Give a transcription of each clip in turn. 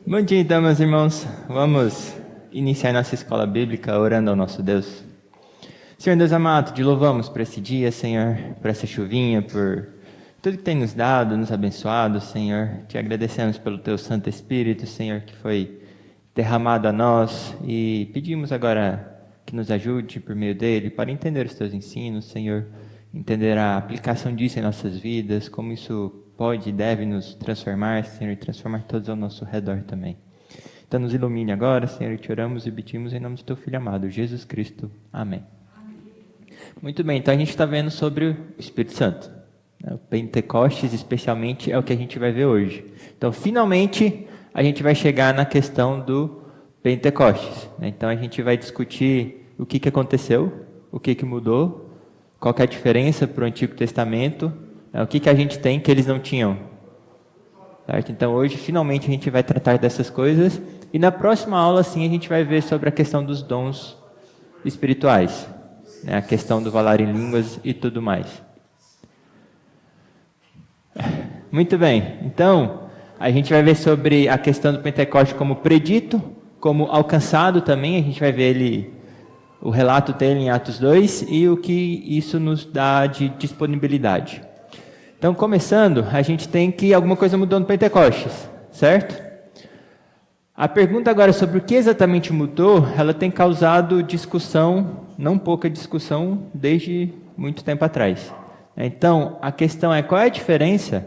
Bom dia, então, meus irmãos. Vamos iniciar nossa escola bíblica orando ao nosso Deus. Senhor Deus amado, te louvamos por esse dia, Senhor, por essa chuvinha, por tudo que tem nos dado, nos abençoado, Senhor. Te agradecemos pelo teu Santo Espírito, Senhor, que foi derramado a nós e pedimos agora que nos ajude por meio dele para entender os teus ensinos, Senhor, entender a aplicação disso em nossas vidas, como isso pode e deve nos transformar, Senhor, e transformar todos ao nosso redor também. Então nos ilumine agora, Senhor, e te oramos e pedimos em nome do teu Filho amado, Jesus Cristo. Amém. Muito bem, então a gente está vendo sobre o Espírito Santo. O Pentecostes, especialmente, é o que a gente vai ver hoje. Então, finalmente, a gente vai chegar na questão do Pentecostes. Então, a gente vai discutir o que aconteceu, o que mudou, qual que é a diferença para o Antigo Testamento, o que a gente tem que eles não tinham. Certo? Então, hoje, finalmente, a gente vai tratar dessas coisas. E na próxima aula, sim, a gente vai ver sobre a questão dos dons espirituais. A questão do falar em línguas e tudo mais. Muito bem, então a gente vai ver sobre a questão do Pentecostes como predito, como alcançado também, a gente vai ver o relato dele em Atos 2 e o que isso nos dá de disponibilidade. Então, começando, a gente tem que alguma coisa mudou no Pentecostes, certo? A pergunta agora sobre o que exatamente mudou, ela tem causado discussão, não pouca discussão, desde muito tempo atrás. Então, a questão é qual é a diferença,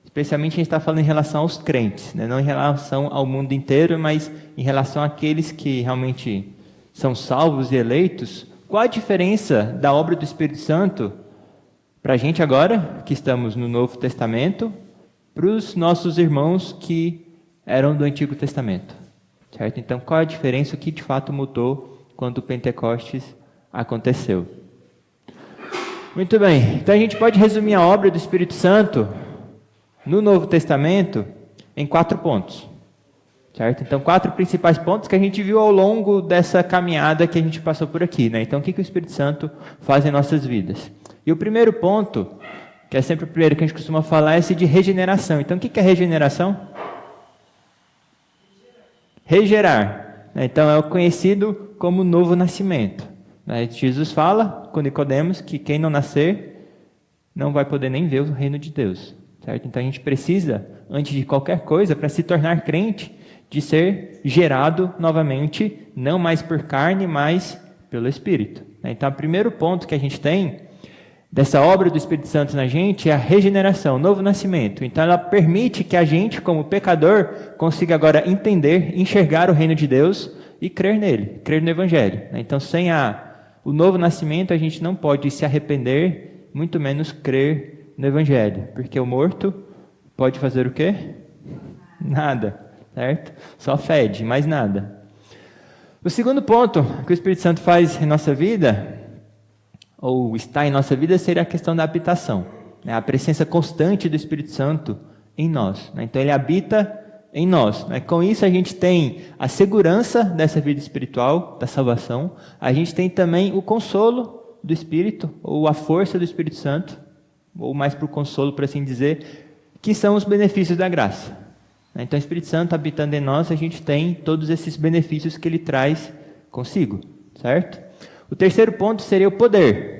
especialmente a gente está falando em relação aos crentes, né? Não em relação ao mundo inteiro, mas em relação àqueles que realmente são salvos e eleitos, qual a diferença da obra do Espírito Santo para a gente agora, que estamos no Novo Testamento, para os nossos irmãos que eram do Antigo Testamento, certo? Então, qual a diferença, o que de fato mudou quando o Pentecostes aconteceu? Muito bem, então a gente pode resumir a obra do Espírito Santo no Novo Testamento em 4 pontos, certo? Então, 4 principais pontos que a gente viu ao longo dessa caminhada que a gente passou por aqui, né? Então, o que o Espírito Santo faz em nossas vidas? E o primeiro ponto, que é sempre o primeiro que a gente costuma falar, é esse de regeneração. Então, o que é regeneração? Regerar. Então, é o conhecido como novo nascimento. Jesus fala com Nicodemos que quem não nascer não vai poder nem ver o reino de Deus. Certo? Então, a gente precisa, antes de qualquer coisa, para se tornar crente, de ser gerado novamente, não mais por carne, mas pelo Espírito. Então, o primeiro ponto que a gente tem dessa obra do Espírito Santo na gente é a regeneração, o novo nascimento. Então, ela permite que a gente, como pecador, consiga agora entender, enxergar o reino de Deus e crer nele, crer no Evangelho. Então, sem o novo nascimento, a gente não pode se arrepender, muito menos crer no Evangelho. Porque o morto pode fazer o quê? Nada, certo? Só fede, mais nada. O segundo ponto que o Espírito Santo faz em nossa vida, ou está em nossa vida, seria a questão da habitação. A presença constante do Espírito Santo em nós. Então, ele habita em nós. Com isso, a gente tem a segurança dessa vida espiritual, da salvação. A gente tem também o consolo do Espírito, ou a força do Espírito Santo, ou mais para o consolo, por assim dizer, que são os benefícios da graça. Então, o Espírito Santo habitando em nós, a gente tem todos esses benefícios que ele traz consigo, certo? O terceiro ponto seria o poder.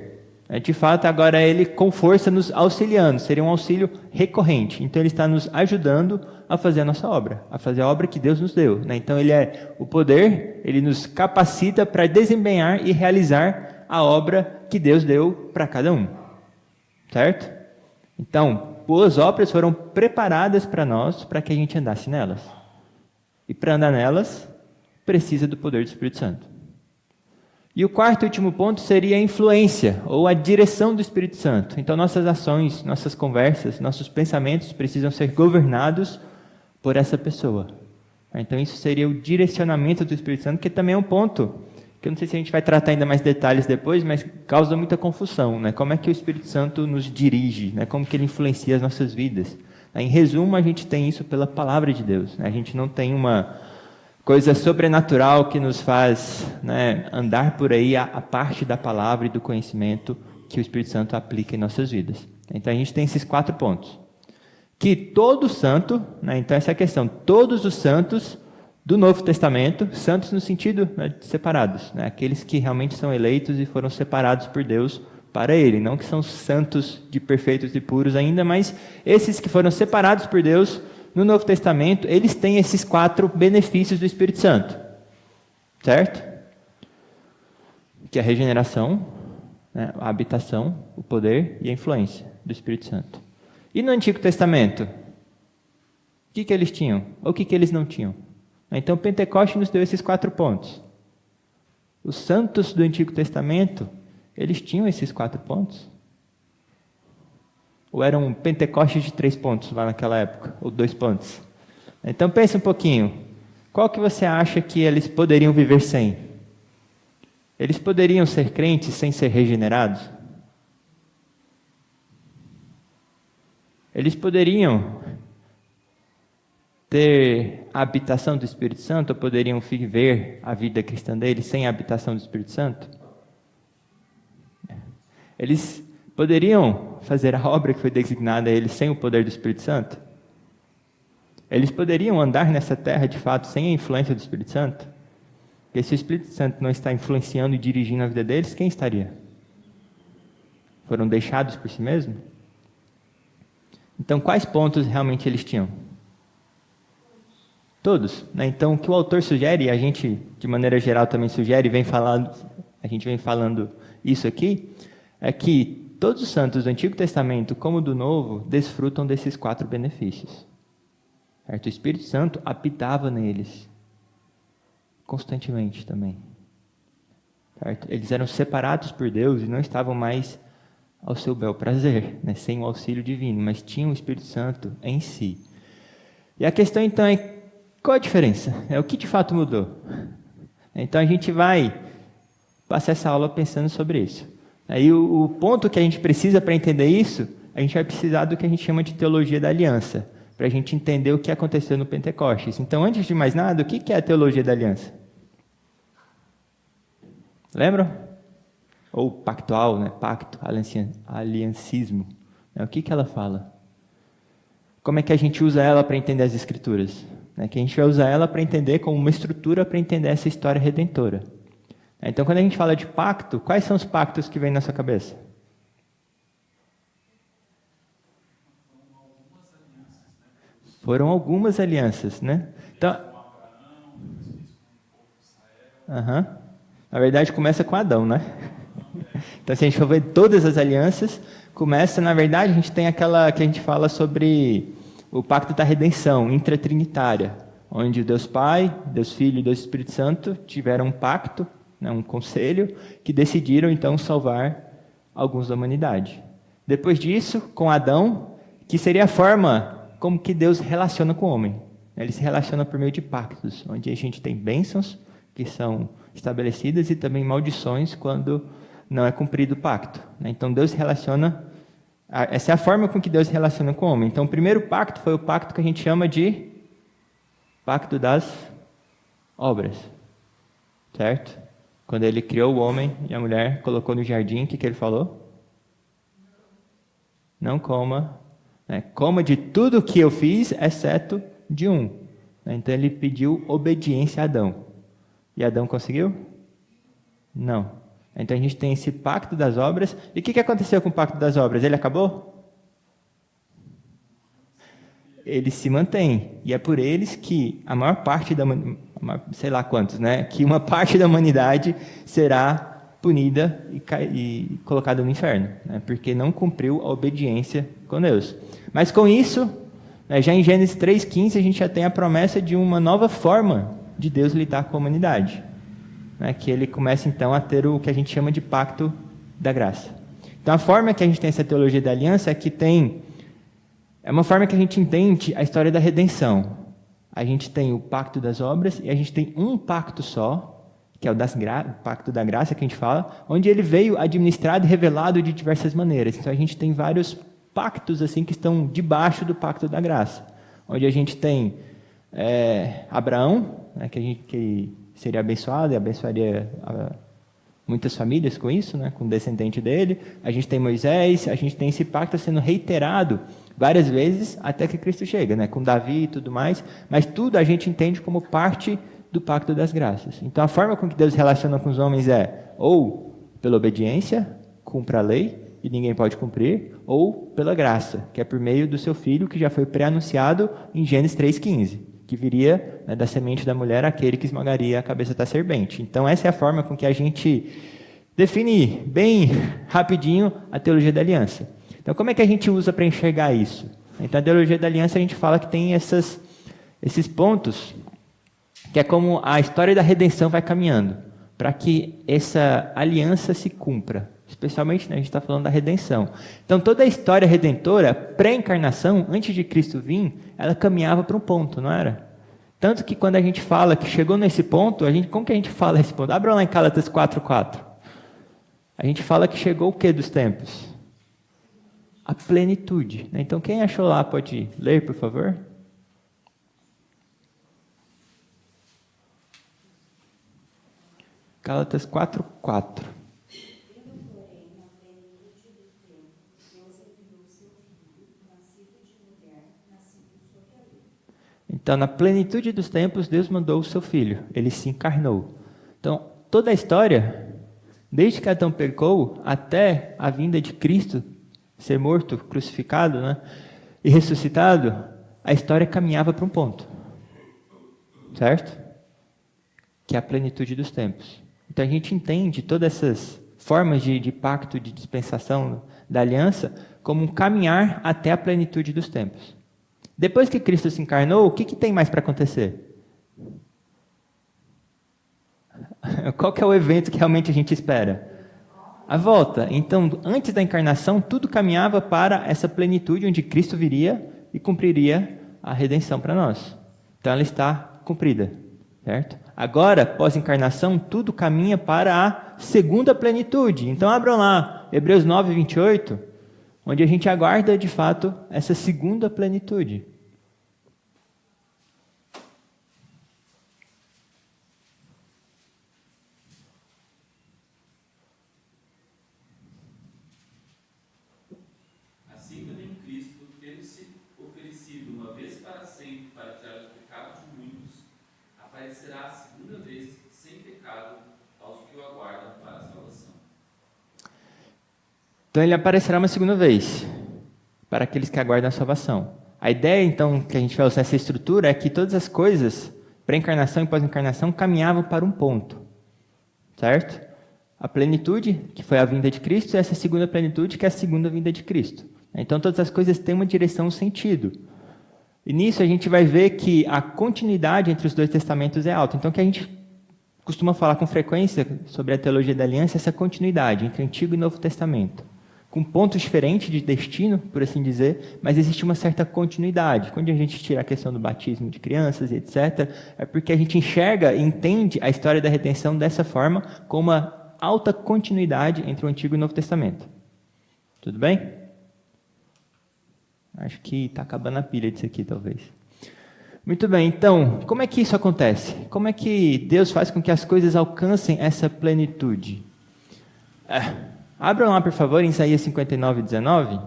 De fato, agora ele com força nos auxiliando, seria um auxílio recorrente. Então, ele está nos ajudando a fazer a nossa obra, a fazer a obra que Deus nos deu. Então, ele é o poder, ele nos capacita para desempenhar e realizar a obra que Deus deu para cada um. Certo? Então, boas obras foram preparadas para nós, para que a gente andasse nelas. E para andar nelas, precisa do poder do Espírito Santo. E o quarto e último ponto seria a influência, ou a direção do Espírito Santo. Então, nossas ações, nossas conversas, nossos pensamentos precisam ser governados por essa pessoa. Então, isso seria o direcionamento do Espírito Santo, que também é um ponto que eu não sei se a gente vai tratar ainda mais detalhes depois, mas causa muita confusão. Como é que o Espírito Santo nos dirige? Como que ele influencia as nossas vidas? Em resumo, a gente tem isso pela palavra de Deus. A gente não tem uma coisa sobrenatural que nos faz andar por aí a parte da palavra e do conhecimento que o Espírito Santo aplica em nossas vidas. Então, a gente tem esses 4 pontos. que todo santo, né, então essa é a questão, todos os santos do Novo Testamento, santos no sentido, né, de separados, né, aqueles que realmente são eleitos e foram separados por Deus para Ele, não que são santos de perfeitos e puros ainda, mas esses que foram separados por Deus no Novo Testamento, eles têm esses 4 benefícios do Espírito Santo, certo? Que é a regeneração, né, a habitação, o poder e a influência do Espírito Santo. E no Antigo Testamento? O que eles tinham? Ou o que eles não tinham? Então, Pentecostes nos deu esses 4 pontos. Os santos do Antigo Testamento, eles tinham esses 4 pontos? Ou eram Pentecostes de 3 pontos lá naquela época? Ou 2 pontos? Então, pense um pouquinho. Qual que você acha que eles poderiam viver sem? Eles poderiam ser crentes sem ser regenerados? Eles poderiam ter a habitação do Espírito Santo, ou poderiam viver a vida cristã deles sem a habitação do Espírito Santo? Eles poderiam fazer a obra que foi designada a eles sem o poder do Espírito Santo? Eles poderiam andar nessa terra de fato sem a influência do Espírito Santo? Porque se o Espírito Santo não está influenciando e dirigindo a vida deles, quem estaria? Foram deixados por si mesmos? Então, quais pontos realmente eles tinham? Todos, né? Então, o que o autor sugere, e a gente, de maneira geral, também sugere, a gente vem falando isso aqui, é que todos os santos do Antigo Testamento, como do Novo, desfrutam desses 4 benefícios. Certo? O Espírito Santo habitava neles, constantemente também. Certo? Eles eram separados por Deus e não estavam mais ao seu bel prazer, né? Sem o auxílio divino, mas tinham o Espírito Santo em si. E a questão então é, qual a diferença? É o que de fato mudou? Então a gente vai passar essa aula pensando sobre isso. Aí o ponto que a gente precisa para entender isso, a gente vai precisar do que a gente chama de teologia da aliança, para a gente entender o que aconteceu no Pentecostes. Então, antes de mais nada, o que é a teologia da aliança? Lembram? Ou pactual, né? Pacto, aliancismo. O que ela fala? Como é que a gente usa ela para entender as Escrituras? Que a gente vai usar ela para entender como uma estrutura para entender essa história redentora. Então, quando a gente fala de pacto, quais são os pactos que vêm na sua cabeça? Foram algumas alianças, né? Então, na verdade, começa com Adão, né? Então, se a gente for ver todas as alianças, começa, na verdade, a gente tem aquela que a gente fala sobre o pacto da redenção, intratrinitária, onde Deus Pai, Deus Filho e Deus Espírito Santo tiveram um pacto, né, um conselho, que decidiram, então, salvar alguns da humanidade. Depois disso, com Adão, que seria a forma como que Deus relaciona com o homem. Ele se relaciona por meio de pactos, onde a gente tem bênçãos que são estabelecidas e também maldições quando não é cumprido o pacto. Então, Deus se relaciona... Essa é a forma com que Deus se relaciona com o homem. Então, o primeiro pacto foi o pacto que a gente chama de pacto das obras. Certo? Quando ele criou o homem e a mulher, colocou no jardim, o que ele falou? Não coma, coma de tudo que eu fiz, exceto de um. Então ele pediu obediência a Adão. E Adão conseguiu? Não. Então a gente tem esse pacto das obras. E o que aconteceu com o pacto das obras? Ele acabou? Ele se mantém. E é por eles que a maior parte da... sei lá quantos, que uma parte da humanidade será punida e colocada no inferno, porque não cumpriu a obediência com Deus. Mas com isso, já em Gênesis 3,15, a gente já tem a promessa de uma nova forma de Deus lidar com a humanidade, que ele começa então a ter o que a gente chama de pacto da graça. Então a forma que a gente tem essa teologia da aliança é uma forma que a gente entende a história da redenção. A gente tem o pacto das obras e a gente tem um pacto só, que é o pacto da graça que a gente fala, onde ele veio administrado e revelado de diversas maneiras. Então a gente tem vários pactos assim que estão debaixo do pacto da graça, onde a gente tem Abraão, que seria abençoado e abençoaria muitas famílias com isso, com o descendente dele. A gente tem Moisés, a gente tem esse pacto sendo reiterado várias vezes até que Cristo chega, né? Com Davi e tudo mais, mas tudo a gente entende como parte do pacto das graças. Então a forma com que Deus se relaciona com os homens é ou pela obediência, cumpra a lei, e ninguém pode cumprir, ou pela graça, que é por meio do seu filho, que já foi pré-anunciado em Gênesis 3,15, que viria, né, da semente da mulher aquele que esmagaria a cabeça da serpente. Então essa é a forma com que a gente define bem rapidinho a teologia da aliança. Então como é que a gente usa para enxergar isso? Então a teologia da aliança a gente fala que tem esses pontos, que é como a história da redenção vai caminhando, para que essa aliança se cumpra. Especialmente, né, a gente está falando da redenção. Então, toda a história redentora, pré-encarnação, antes de Cristo vir, ela caminhava para um ponto, não era? Tanto que quando a gente fala que chegou nesse ponto, como que a gente fala esse ponto? Abra lá em Gálatas 4:4. A gente fala que chegou o quê dos tempos? A plenitude. Né? Então, quem achou lá pode ler, por favor? Gálatas 4:4. Então, na plenitude dos tempos, Deus mandou o seu Filho. Ele se encarnou. Então, toda a história, desde que Adão pecou até a vinda de Cristo, ser morto, crucificado, né, e ressuscitado, a história caminhava para um ponto. Certo? Que é a plenitude dos tempos. Então, a gente entende todas essas formas de pacto, de dispensação da aliança, como um caminhar até a plenitude dos tempos. Depois que Cristo se encarnou, o que tem mais para acontecer? Qual que é o evento que realmente a gente espera? A volta. Então, antes da encarnação, tudo caminhava para essa plenitude onde Cristo viria e cumpriria a redenção para nós. Então, ela está cumprida, certo? Agora, pós-encarnação, tudo caminha para a segunda plenitude. Então, abram lá, Hebreus 9:28, onde a gente aguarda, de fato, essa segunda plenitude. Assim também Cristo, tendo se oferecido uma vez para sempre para tirar os pecados de muitos, aparecerá a segunda vez sem pecado aos que o aguardam para a salvação. Então, ele aparecerá uma segunda vez para aqueles que aguardam a salvação. A ideia, então, que a gente vai usar essa estrutura é que todas as coisas, pré-encarnação e pós-encarnação, caminhavam para um ponto, certo? A plenitude, que foi a vinda de Cristo, e essa segunda plenitude, que é a segunda vinda de Cristo. Então, todas as coisas têm uma direção, um sentido. E nisso a gente vai ver que a continuidade entre os dois testamentos é alta. Então, o que a gente costuma falar com frequência sobre a teologia da aliança é essa continuidade entre Antigo e Novo Testamento, com pontos diferentes de destino, por assim dizer, mas existe uma certa continuidade. Quando a gente tira a questão do batismo de crianças e etc., é porque a gente enxerga e entende a história da redenção dessa forma, com uma alta continuidade entre o Antigo e o Novo Testamento. Tudo bem? Acho que está acabando a pilha disso aqui, talvez. Muito bem, então, como é que isso acontece? Como é que Deus faz com que as coisas alcancem essa plenitude? Abram lá, por favor, em Isaías 59:19.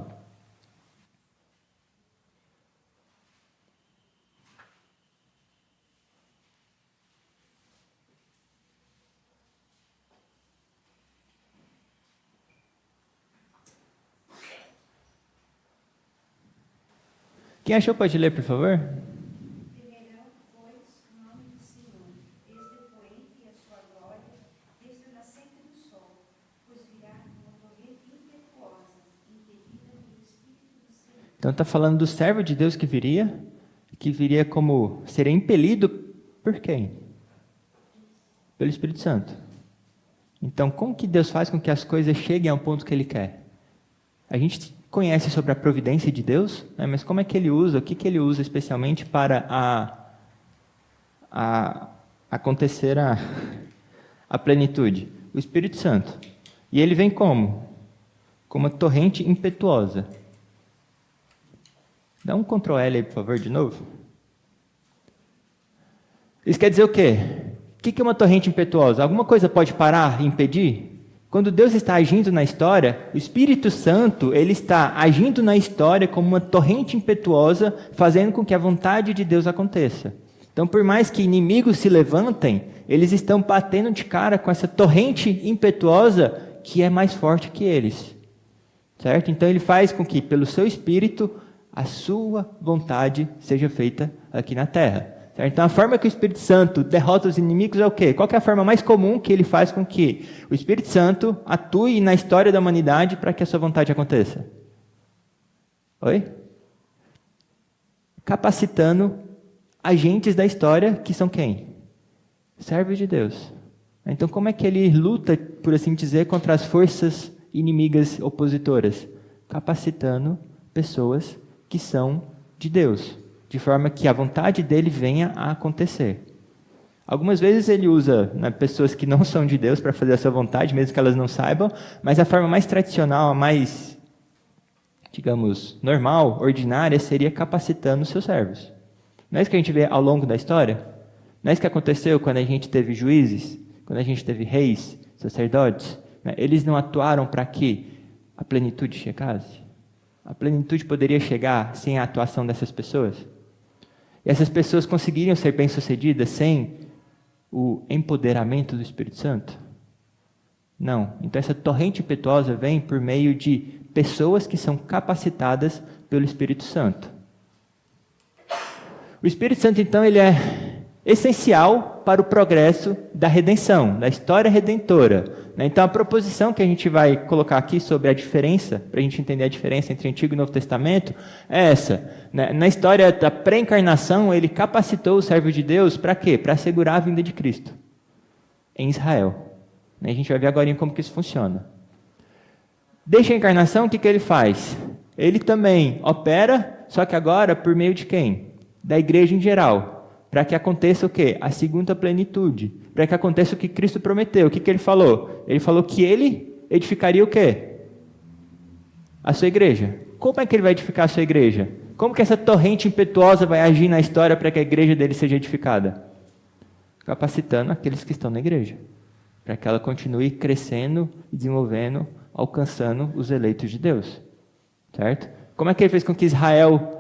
Quem achou pode ler, por favor? Então está falando do servo de Deus que viria como, seria impelido por quem? Pelo Espírito Santo. Então, como que Deus faz com que as coisas cheguem ao ponto que Ele quer? A gente conhece sobre a providência de Deus, né, mas como é que Ele usa, o que Ele usa especialmente para acontecer a plenitude? O Espírito Santo. E Ele vem como? Como uma torrente impetuosa. Dá um Ctrl L aí, por favor, de novo. Isso quer dizer o quê? O que é uma torrente impetuosa? Alguma coisa pode parar e impedir? Quando Deus está agindo na história, o Espírito Santo, ele está agindo na história como uma torrente impetuosa, fazendo com que a vontade de Deus aconteça. Então, por mais que inimigos se levantem, eles estão batendo de cara com essa torrente impetuosa que é mais forte que eles. Certo? Então, ele faz com que, pelo seu Espírito, a sua vontade seja feita aqui na terra. Certo? Então, a forma que o Espírito Santo derrota os inimigos é o quê? Qual que é a forma mais comum que ele faz com que o Espírito Santo atue na história da humanidade para que a sua vontade aconteça? Oi? Capacitando agentes da história que são quem? Servos de Deus. Então, como é que ele luta, por assim dizer, contra as forças inimigas opositoras? Capacitando pessoas que são de Deus, de forma que a vontade dele venha a acontecer. Algumas vezes ele usa pessoas que não são de Deus para fazer a sua vontade, mesmo que elas não saibam, mas a forma mais tradicional, a mais, digamos, normal, ordinária, seria capacitando os seus servos. Não é isso que a gente vê ao longo da história? Não é isso que aconteceu quando a gente teve juízes, quando a gente teve reis, sacerdotes? Eles não atuaram para que a plenitude chegasse? A plenitude poderia chegar sem a atuação dessas pessoas? E essas pessoas conseguiriam ser bem-sucedidas sem o empoderamento do Espírito Santo? Não. Então essa torrente impetuosa vem por meio de pessoas que são capacitadas pelo Espírito Santo. O Espírito Santo, então, ele é essencial para o progresso da redenção, da história redentora. Então, a proposição que a gente vai colocar aqui sobre a diferença, para a gente entender a diferença entre Antigo e Novo Testamento, é essa. Na história da pré-encarnação, ele capacitou o servo de Deus para quê? Para assegurar a vinda de Cristo em Israel. A gente vai ver agora como que isso funciona. Desde a encarnação, o que ele faz? Ele também opera, só que agora por meio de quem? Da igreja em geral, para que aconteça o quê? A segunda plenitude, para que aconteça o que Cristo prometeu. O que ele falou? Ele falou que ele edificaria o quê? A sua igreja. Como é que ele vai edificar a sua igreja? Como que essa torrente impetuosa vai agir na história para que a igreja dele seja edificada? Capacitando aqueles que estão na igreja, para que ela continue crescendo, desenvolvendo, alcançando os eleitos de Deus. Certo? Como é que ele fez com que Israel...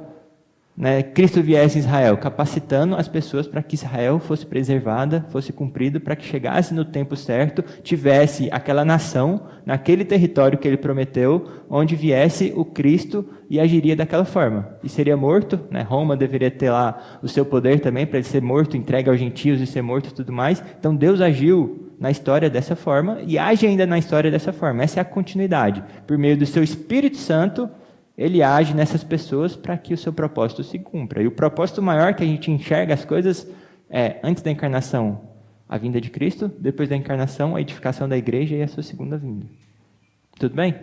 Cristo viesse em Israel, capacitando as pessoas para que Israel fosse preservada, fosse cumprido, para que chegasse no tempo certo, tivesse aquela nação, naquele território que ele prometeu, onde viesse o Cristo e agiria daquela forma. E seria morto, Roma deveria ter lá o seu poder também, para ele ser morto, entregue aos gentios e ser morto e tudo mais. Então Deus agiu na história dessa forma e age ainda na história dessa forma. Essa é a continuidade. Por meio do seu Espírito Santo, ele age nessas pessoas para que o seu propósito se cumpra. E o propósito maior que a gente enxerga as coisas é, antes da encarnação, a vinda de Cristo, depois da encarnação, a edificação da igreja e a sua segunda vinda. Tudo bem?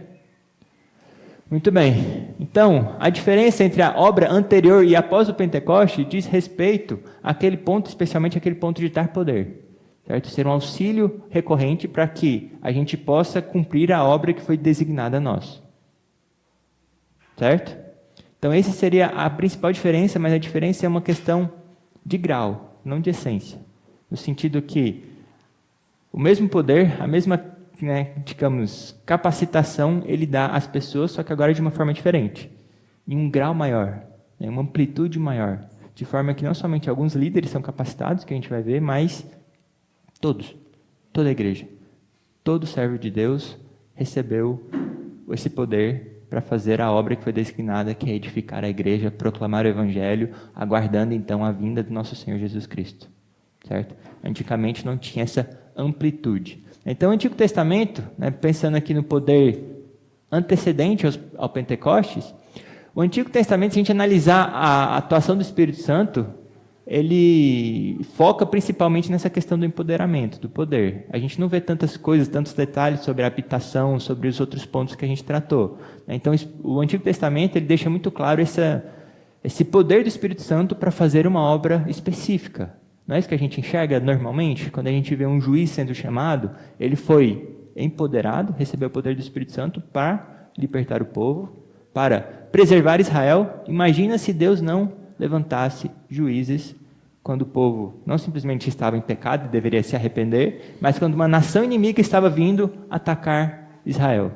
Muito bem. Então, a diferença entre a obra anterior e após o Pentecoste diz respeito àquele ponto, especialmente aquele ponto de dar poder. Certo? Ser um auxílio recorrente para que a gente possa cumprir a obra que foi designada a nós. Certo? Então, essa seria a principal diferença, mas a diferença é uma questão de grau, não de essência. No sentido que o mesmo poder, a mesma, digamos, capacitação, ele dá às pessoas, só que agora de uma forma diferente. Em um grau maior, uma amplitude maior. De forma que não somente alguns líderes são capacitados, que a gente vai ver, mas todos, toda a igreja, todo servo de Deus recebeu esse poder para fazer a obra que foi designada, que é edificar a igreja, proclamar o evangelho, aguardando então a vinda do nosso Senhor Jesus Cristo. Certo? Antigamente não tinha essa amplitude. Então o Antigo Testamento, pensando aqui no poder antecedente ao Pentecostes, o Antigo Testamento, se a gente analisar a atuação do Espírito Santo, ele foca principalmente nessa questão do empoderamento, do poder. A gente não vê tantas coisas, tantos detalhes sobre a habitação, sobre os outros pontos que a gente tratou. Então, o Antigo Testamento ele deixa muito claro esse poder do Espírito Santo para fazer uma obra específica. Não é isso que a gente enxerga normalmente? Quando a gente vê um juiz sendo chamado, ele foi empoderado, recebeu o poder do Espírito Santo para libertar o povo, para preservar Israel. Imagina se Deus não levantasse juízes quando o povo não simplesmente estava em pecado e deveria se arrepender, mas quando uma nação inimiga estava vindo atacar Israel.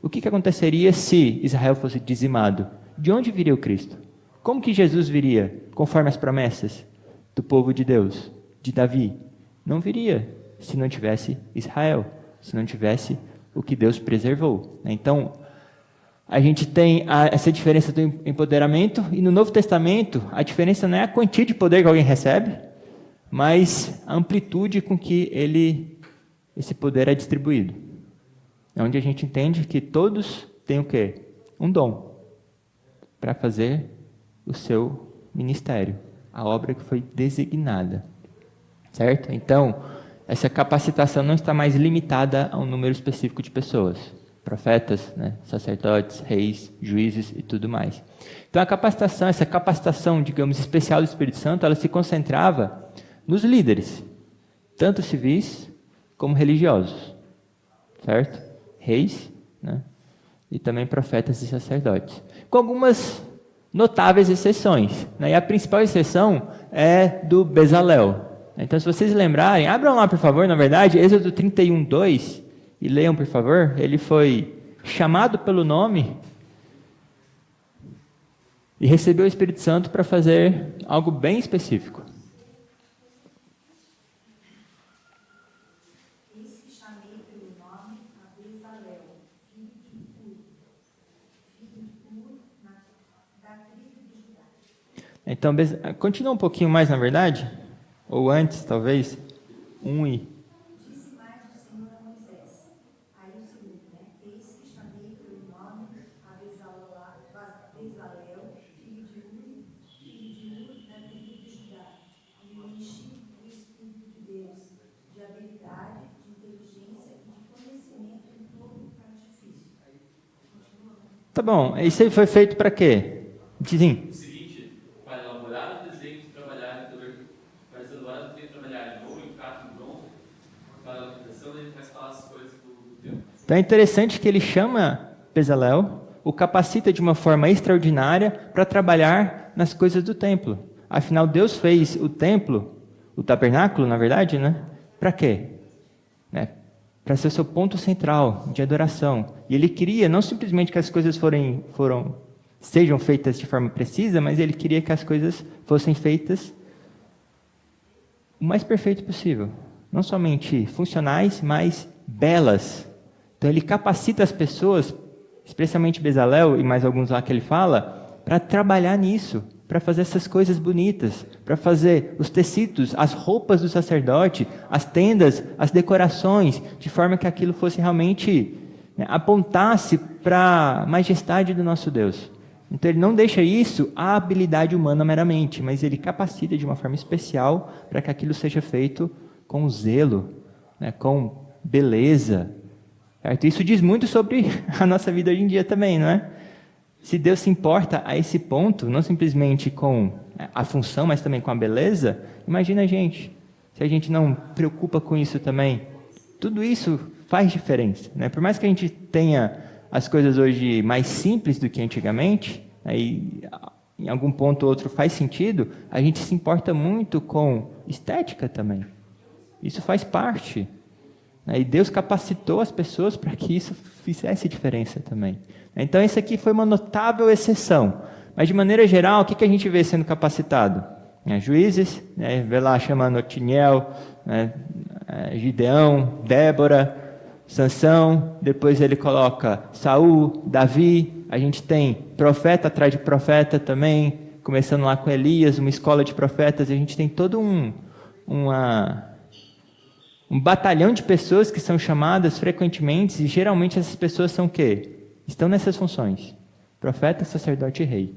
O que aconteceria se Israel fosse dizimado? De onde viria o Cristo? Como que Jesus viria, conforme as promessas do povo de Deus, de Davi? Não viria se não tivesse Israel, se não tivesse o que Deus preservou. Então, a gente tem essa diferença do empoderamento, e no Novo Testamento, a diferença não é a quantia de poder que alguém recebe, mas a amplitude com que esse poder é distribuído. É onde a gente entende que todos têm o quê? Um dom para fazer o seu ministério, a obra que foi designada. Certo? Então, essa capacitação não está mais limitada a um número específico de pessoas. Profetas, né, sacerdotes, reis, juízes e tudo mais. Então a capacitação, essa capacitação, digamos, especial do Espírito Santo, ela se concentrava nos líderes, tanto civis como religiosos, certo? Reis, né, e também profetas e sacerdotes, com algumas notáveis exceções, né, e a principal exceção é do Bezalel. Então, se vocês lembrarem, abram lá, por favor, na verdade, Êxodo 31:2, e leiam, por favor. Ele foi chamado pelo nome e recebeu o Espírito Santo para fazer algo bem específico. Eis que chamei pelo nome a Bezalel, filho de Ur, da tribo de Judá. Então, continua um pouquinho mais, na verdade, ou antes, talvez, Disse mais o Senhor a Moisés, aí o segundo, né? Eis que chamei pelo nome a Bezalel, filho de Ur, da tribo de Judá, e o enchi do Espírito de Deus, de habilidade, de inteligência e de conhecimento em todo artifício. Tá bom, isso aí foi feito para quê? Sim. O seguinte, para elaborar o desenho de trabalhar em ouro, em prata e bronze, para a lapidação, ele faz falar as coisas do tempo. Então é interessante que ele chama Bezalel, o capacita de uma forma extraordinária para trabalhar nas coisas do templo. Afinal, Deus fez o templo, o tabernáculo, na verdade, né? Para quê? Né? Para ser o seu ponto central de adoração. E ele queria não simplesmente que as coisas sejam feitas de forma precisa, mas ele queria que as coisas fossem feitas o mais perfeito possível. Não somente funcionais, mas belas. Então ele capacita as pessoas, especialmente Bezalel e mais alguns lá que ele fala, para trabalhar nisso, para fazer essas coisas bonitas, para fazer os tecidos, as roupas do sacerdote, as tendas, as decorações, de forma que aquilo fosse realmente, né, apontasse para a majestade do nosso Deus. Então ele não deixa isso à habilidade humana meramente, mas ele capacita de uma forma especial para que aquilo seja feito com zelo, né, com beleza. Certo? Isso diz muito sobre a nossa vida hoje em dia também, não é? Se Deus se importa a esse ponto, não simplesmente com a função, mas também com a beleza, imagina a gente, se a gente não preocupa com isso também. Tudo isso faz diferença, né? Por mais que a gente tenha as coisas hoje mais simples do que antigamente, aí em algum ponto ou outro faz sentido, a gente se importa muito com estética também. Isso faz parte. E Deus capacitou as pessoas para que isso fizesse diferença também. Então, isso aqui foi uma notável exceção. Mas, de maneira geral, o que a gente vê sendo capacitado? Juízes, vê lá chamando Otiniel, Gideão, Débora, Sansão, depois ele coloca Saul, Davi, a gente tem profeta atrás de profeta também, começando lá com Elias, uma escola de profetas, a gente tem todo um batalhão de pessoas que são chamadas frequentemente, e geralmente essas pessoas são o quê? Estão nessas funções, profeta, sacerdote e rei.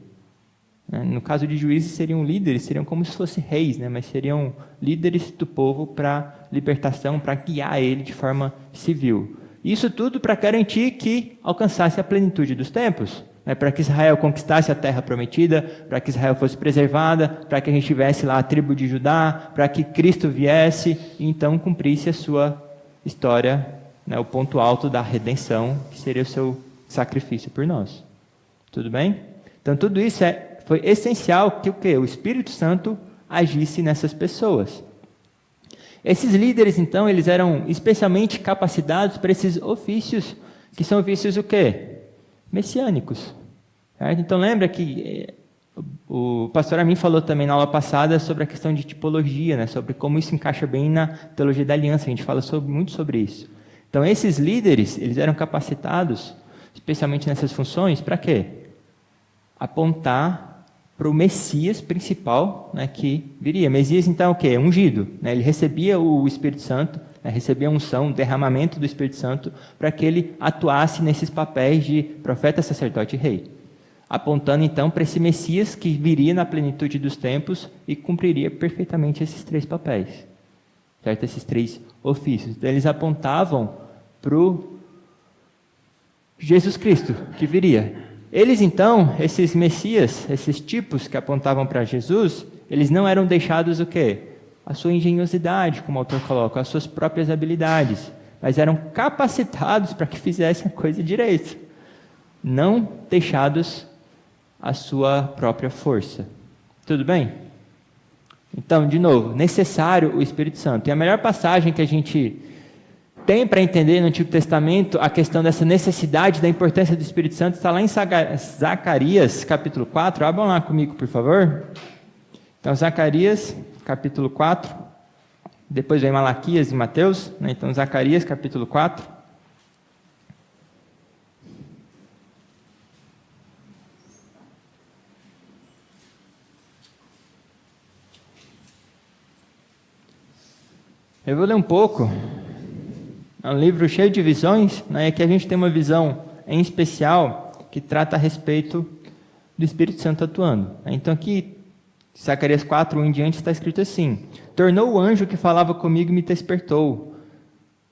No caso de juízes seriam líderes, seriam como se fossem reis, né? Mas seriam líderes do povo para libertação, para guiar ele de forma civil. Isso tudo para garantir que alcançasse a plenitude dos tempos, né? Para que Israel conquistasse a terra prometida, para que Israel fosse preservada, para que a gente tivesse lá a tribo de Judá, para que Cristo viesse e então cumprisse a sua história, né? O ponto alto da redenção, que seria o seu sacrifício por nós. Tudo bem? Então tudo isso foi essencial que o Espírito Santo agisse nessas pessoas. Esses líderes, então, eles eram especialmente capacitados para esses ofícios, que são ofícios o quê? Messiânicos. Certo? Então, lembra que o pastor Amin falou também na aula passada sobre a questão de tipologia, né? Sobre como isso encaixa bem na teologia da aliança. A gente fala muito sobre isso. Então, esses líderes, eles eram capacitados, especialmente nessas funções, para quê? Apontar para o Messias principal, né, que viria. Messias, então, é o quê? Ungido. Né? Ele recebia o Espírito Santo, né, recebia a unção, o derramamento do Espírito Santo, para que ele atuasse nesses papéis de profeta, sacerdote e rei. Apontando, então, para esse Messias que viria na plenitude dos tempos e cumpriria perfeitamente esses 3 papéis. Certo? Esses 3 ofícios. Então, eles apontavam para o Jesus Cristo, que viria. Eles, então, esses Messias, esses tipos que apontavam para Jesus, eles não eram deixados o quê? A sua engenhosidade, como o autor coloca, as suas próprias habilidades, mas eram capacitados para que fizessem a coisa direito, não deixados a sua própria força. Tudo bem? Então, de novo, necessário o Espírito Santo. E a melhor passagem que a gente tem para entender no Antigo Testamento a questão dessa necessidade, da importância do Espírito Santo, está lá em Zacarias, capítulo 4. Abram lá comigo, por favor. Então, Zacarias, capítulo 4. Depois vem Malaquias e Mateus. Né? Então, Zacarias, capítulo 4. Eu vou ler um pouco. É um livro cheio de visões, né? E aqui a gente tem uma visão em especial que trata a respeito do Espírito Santo atuando. Então aqui, Zacarias 4, 1 em diante, está escrito assim: tornou o anjo que falava comigo e me despertou,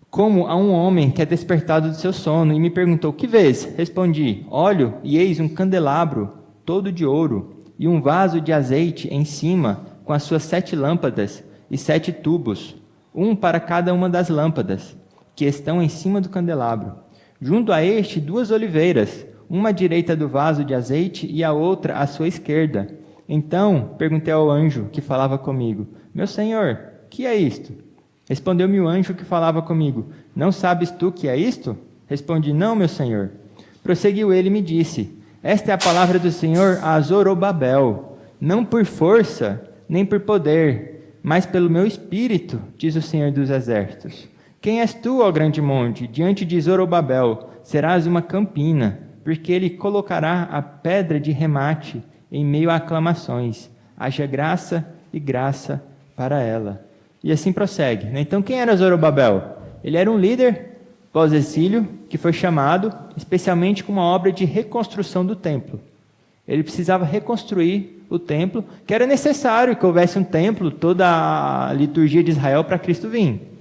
como a um homem que é despertado do seu sono, e me perguntou: que vês? Respondi: olho, e eis um candelabro todo de ouro, e um vaso de azeite em cima, com as suas 7 lâmpadas e 7 tubos, um para cada uma das lâmpadas, que estão em cima do candelabro. Junto a este, 2 oliveiras, uma à direita do vaso de azeite e a outra à sua esquerda. Então perguntei ao anjo que falava comigo: meu senhor, que é isto? Respondeu-me o anjo que falava comigo: não sabes tu que é isto? Respondi: não, meu senhor. Prosseguiu ele e me disse: esta é a palavra do Senhor a Zorobabel, não por força, nem por poder, mas pelo meu espírito, diz o Senhor dos exércitos. Quem és tu, ó grande monte? Diante de Zorobabel serás uma campina, porque ele colocará a pedra de remate em meio a aclamações. Haja graça e graça para ela. E assim prossegue. Então, quem era Zorobabel? Ele era um líder pós-exílio que foi chamado especialmente com uma obra de reconstrução do templo. Ele precisava reconstruir o templo, que era necessário que houvesse um templo, toda a liturgia de Israel para Cristo vir.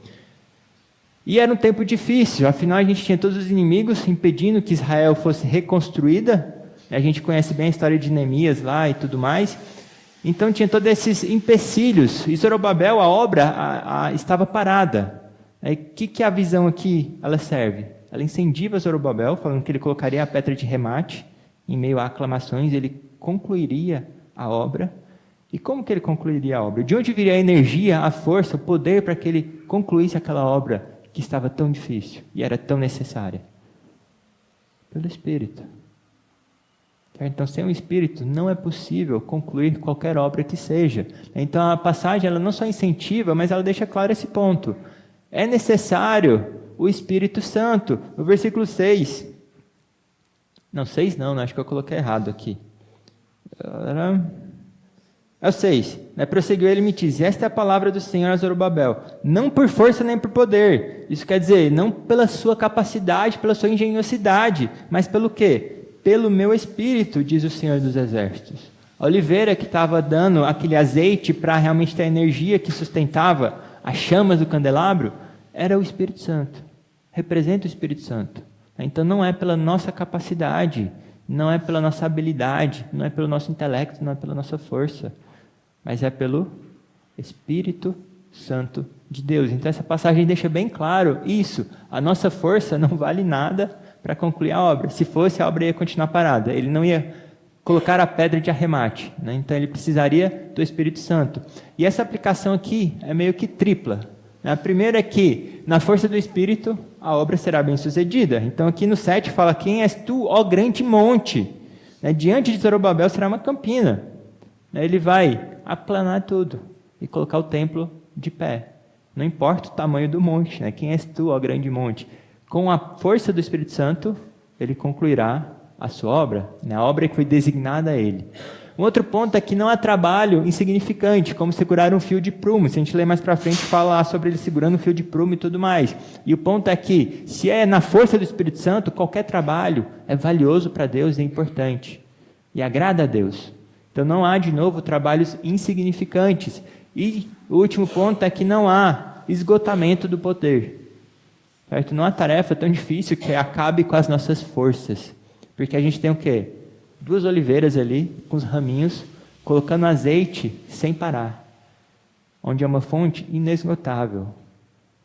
E era um tempo difícil, afinal a gente tinha todos os inimigos impedindo que Israel fosse reconstruída. A gente conhece bem a história de Neemias lá e tudo mais. Então tinha todos esses empecilhos. E Zorobabel, a obra, estava parada. O que a visão aqui ela serve? Ela incendiva Zorobabel, falando que ele colocaria a pedra de remate em meio a aclamações, ele concluiria a obra. E como que ele concluiria a obra? De onde viria a energia, a força, o poder para que ele concluísse aquela obra que estava tão difícil e era tão necessária? Pelo Espírito. Então, sem o Espírito, não é possível concluir qualquer obra que seja. Então, a passagem ela não só incentiva, mas ela deixa claro esse ponto. É necessário o Espírito Santo. No versículo 6. Não, 6 não, acho que eu coloquei errado aqui. É o 6. Prosseguiu ele e me disse: esta é a palavra do Senhor a Zorobabel, não por força nem por poder. Isso quer dizer, não pela sua capacidade, pela sua engenhosidade, mas pelo quê? Pelo meu Espírito, diz o Senhor dos exércitos. A oliveira que estava dando aquele azeite para realmente ter a energia que sustentava as chamas do candelabro, era o Espírito Santo. Representa o Espírito Santo. Então não é pela nossa capacidade, não é pela nossa habilidade, não é pelo nosso intelecto, não é pela nossa força, mas é pelo Espírito Santo de Deus. Então essa passagem deixa bem claro isso. A nossa força não vale nada para concluir a obra. Se fosse, a obra ia continuar parada. Ele não ia colocar a pedra de arremate, né? Então ele precisaria do Espírito Santo. E essa aplicação aqui é meio que tripla. A primeira é que, na força do Espírito, a obra será bem sucedida. Então aqui no 7 fala, quem és tu, ó grande monte? Diante de Zorobabel será uma campina. Ele vai aplanar tudo e colocar o templo de pé. Não importa o tamanho do monte, né? Quem és tu, ó grande monte? Com a força do Espírito Santo, ele concluirá a sua obra, né? A obra que foi designada a ele. Um outro ponto é que não há trabalho insignificante, como segurar um fio de prumo. Se a gente ler mais para frente, fala sobre ele segurando um fio de prumo e tudo mais. E o ponto é que, se é na força do Espírito Santo, qualquer trabalho é valioso para Deus e é importante. E agrada a Deus. Então não há, de novo, trabalhos insignificantes. E o último ponto é que não há esgotamento do poder. Certo? Não há tarefa tão difícil que acabe com as nossas forças. Porque a gente tem o quê? 2 oliveiras ali, com os raminhos, colocando azeite sem parar. Onde é uma fonte inesgotável,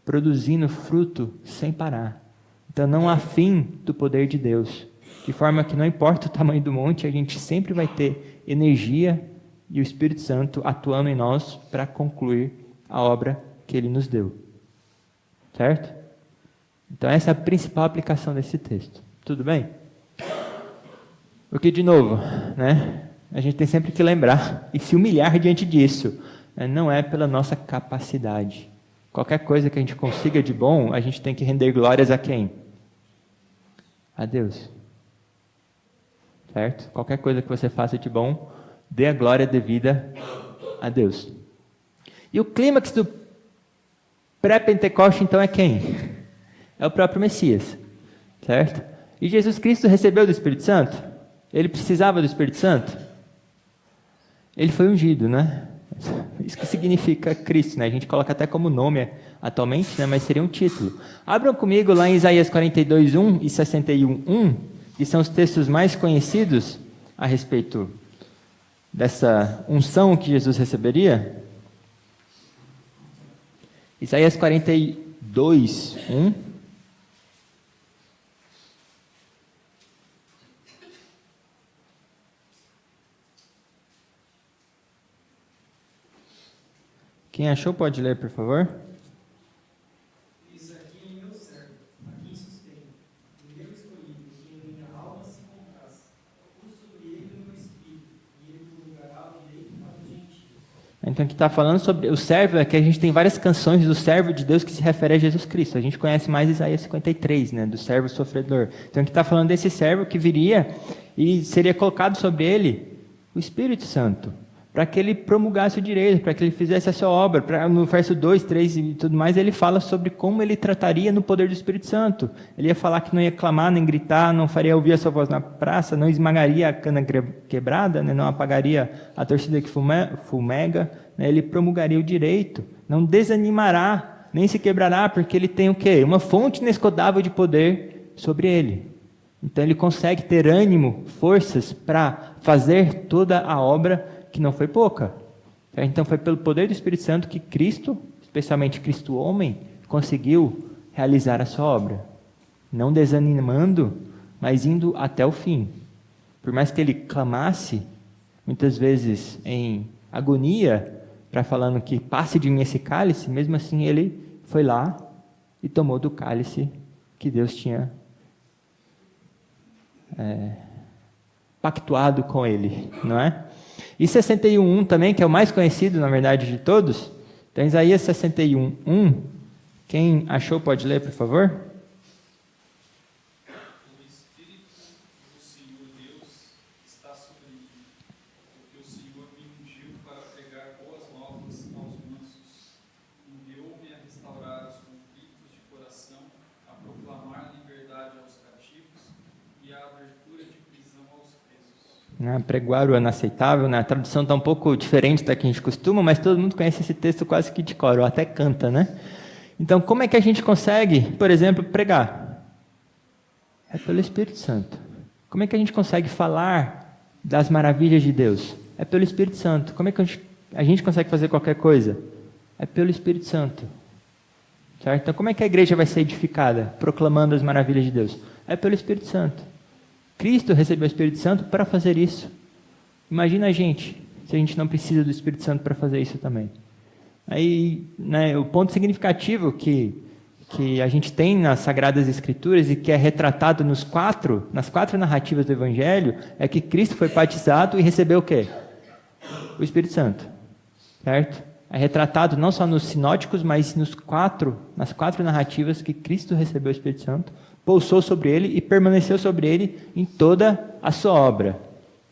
produzindo fruto sem parar. Então não há fim do poder de Deus. De forma que não importa o tamanho do monte, a gente sempre vai ter energia e o Espírito Santo atuando em nós para concluir a obra que Ele nos deu. Certo? Então essa é a principal aplicação desse texto. Tudo bem? Porque, de novo, né, a gente tem sempre que lembrar e se humilhar diante disso. Não é pela nossa capacidade. Qualquer coisa que a gente consiga de bom, a gente tem que render glórias a quem? A Deus. Certo? Qualquer coisa que você faça de bom, dê a glória devida a Deus. E o clímax do pré-Pentecoste, então, é quem? É o próprio Messias. Certo? E Jesus Cristo recebeu do Espírito Santo? Ele precisava do Espírito Santo? Ele foi ungido, né? Isso que significa Cristo, né? A gente coloca até como nome atualmente, né? Mas seria um título. Abram comigo lá em Isaías 42:1 e 61:1, que são os textos mais conhecidos a respeito dessa unção que Jesus receberia. Isaías 42:1. Quem achou pode ler, por favor. Eis aqui em meu servo, a quem sustento, o meu escolhido, em quem minha alma se compraz. Pus sobre ele o meu espírito, e ele promulgará o direito para os gentios. Então aqui está falando sobre o servo, é que a gente tem várias canções do servo de Deus que se refere a Jesus Cristo. A gente conhece mais Isaías 53, né, do servo sofredor. Então aqui está falando desse servo que viria e seria colocado sobre ele o Espírito Santo, para que ele promulgasse o direito, para que ele fizesse a sua obra. No verso 2, 3 e tudo mais, ele fala sobre como ele trataria no poder do Espírito Santo. Ele ia falar que não ia clamar, nem gritar, não faria ouvir a sua voz na praça, não esmagaria a cana quebrada, né, não apagaria a torcida que fumega, né, ele promulgaria o direito, não desanimará, nem se quebrará, porque ele tem o quê? Uma fonte inesgotável de poder sobre ele. Então ele consegue ter ânimo, forças para fazer toda a obra que não foi pouca. Então foi pelo poder do Espírito Santo que Cristo, especialmente Cristo homem, conseguiu realizar a sua obra. Não desanimando, mas indo até o fim. Por mais que ele clamasse, muitas vezes em agonia, para falando que passe de mim esse cálice, mesmo assim ele foi lá e tomou do cálice que Deus tinha pactuado com ele, não é? E 61:1 também, que é o mais conhecido, na verdade, de todos. Então, Isaías 61:1. Quem achou pode ler, por favor? O Espírito do Senhor Deus está sobre mim, porque o Senhor me ungiu para pregar boas novas aos mansos, enviou-me a restaurar os conflitos de coração, a proclamar liberdade aos cativos e a abertura de prisão aos presos. Pregoar o ano aceitável, né? A tradução está um pouco diferente da que a gente costuma, mas todo mundo conhece esse texto quase que de cor, ou até canta, né? Então, como é que a gente consegue, por exemplo, pregar? É pelo Espírito Santo. Como é que a gente consegue falar das maravilhas de Deus? É pelo Espírito Santo. Como é que a gente consegue fazer qualquer coisa? É pelo Espírito Santo. Certo? Então, como é que a igreja vai ser edificada? Proclamando as maravilhas de Deus. É pelo Espírito Santo. Cristo recebeu o Espírito Santo para fazer isso. Imagina a gente, se a gente não precisa do Espírito Santo para fazer isso também. Aí, né, o ponto significativo que a gente tem nas Sagradas Escrituras e que é retratado nas quatro narrativas do Evangelho é que Cristo foi batizado e recebeu o quê? O Espírito Santo, certo? É retratado não só nos sinóticos, mas nas quatro narrativas que Cristo recebeu o Espírito Santo, pousou sobre ele e permaneceu sobre ele em toda a sua obra,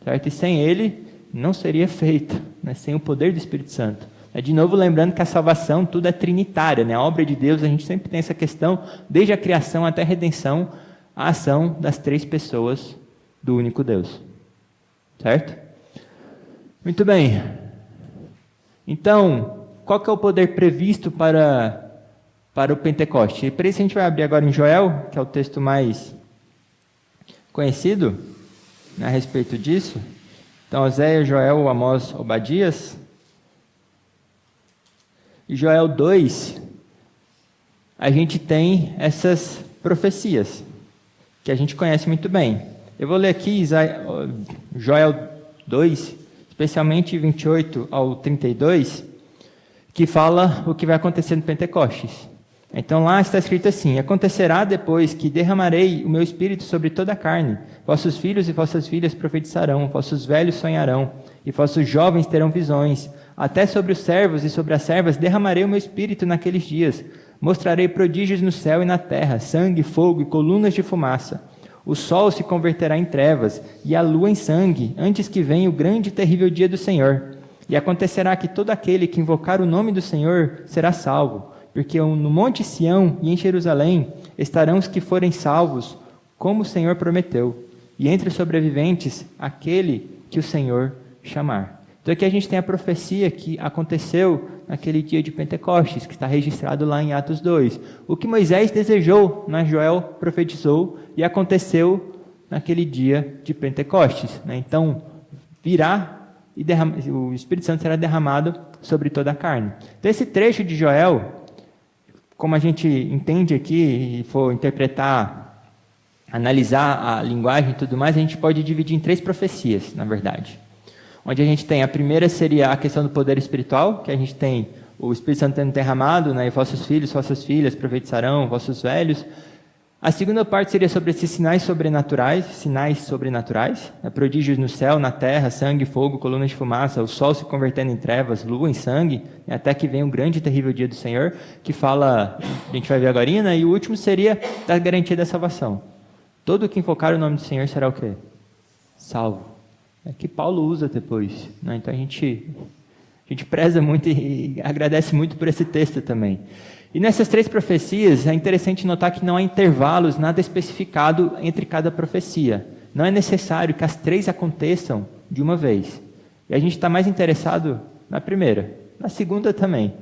certo? E sem ele não seria feito, né? Sem o poder do Espírito Santo. De novo, lembrando que a salvação, tudo é trinitária, né? A obra de Deus, a gente sempre tem essa questão, desde a criação até a redenção, a ação das três pessoas do único Deus. Certo? Muito bem. Então, qual que é o poder previsto para o Pentecoste? E para isso a gente vai abrir agora em Joel, que é o texto mais conhecido, né, a respeito disso. Então, Oséias, Joel, Amós, Obadias. Em Joel 2, a gente tem essas profecias, que a gente conhece muito bem. Eu vou ler aqui Joel 2, especialmente 28 ao 32, que fala o que vai acontecer no Pentecostes. Então lá está escrito assim: acontecerá depois que derramarei o meu espírito sobre toda a carne. Vossos filhos e vossas filhas profetizarão, vossos velhos sonharão, e vossos jovens terão visões. Até sobre os servos e sobre as servas derramarei o meu espírito naqueles dias. Mostrarei prodígios no céu e na terra, sangue, fogo e colunas de fumaça. O sol se converterá em trevas e a lua em sangue, antes que venha o grande e terrível dia do Senhor. E acontecerá que todo aquele que invocar o nome do Senhor será salvo, porque no monte Sião e em Jerusalém estarão os que forem salvos, como o Senhor prometeu, e entre os sobreviventes aquele que o Senhor chamar. Então aqui a gente tem a profecia que aconteceu naquele dia de Pentecostes, que está registrado lá em Atos 2. O que Moisés desejou, Joel profetizou, e aconteceu naquele dia de Pentecostes. Então, virá e o Espírito Santo será derramado sobre toda a carne. Então esse trecho de Joel, como a gente entende aqui, e for interpretar, analisar a linguagem e tudo mais, a gente pode dividir em 3 profecias, na verdade. Onde a gente tem, a primeira seria a questão do poder espiritual, que a gente tem o Espírito Santo sendo derramado, né, e vossos filhos, vossas filhas profetizarão, vossos velhos. A segunda parte seria sobre esses sinais sobrenaturais, né, prodígios no céu, na terra, sangue, fogo, colunas de fumaça, o sol se convertendo em trevas, lua em sangue, até que venha o grande e terrível dia do Senhor, que fala, a gente vai ver agora, né, e o último seria da garantia da salvação. Todo que invocar o nome do Senhor será o quê? Salvo. É que Paulo usa depois, né? Então a gente preza muito e agradece muito por esse texto também. E nessas 3 profecias é interessante notar que não há intervalos, nada especificado entre cada profecia. Não é necessário que as 3 aconteçam de uma vez. E a gente está mais interessado na primeira, na segunda também.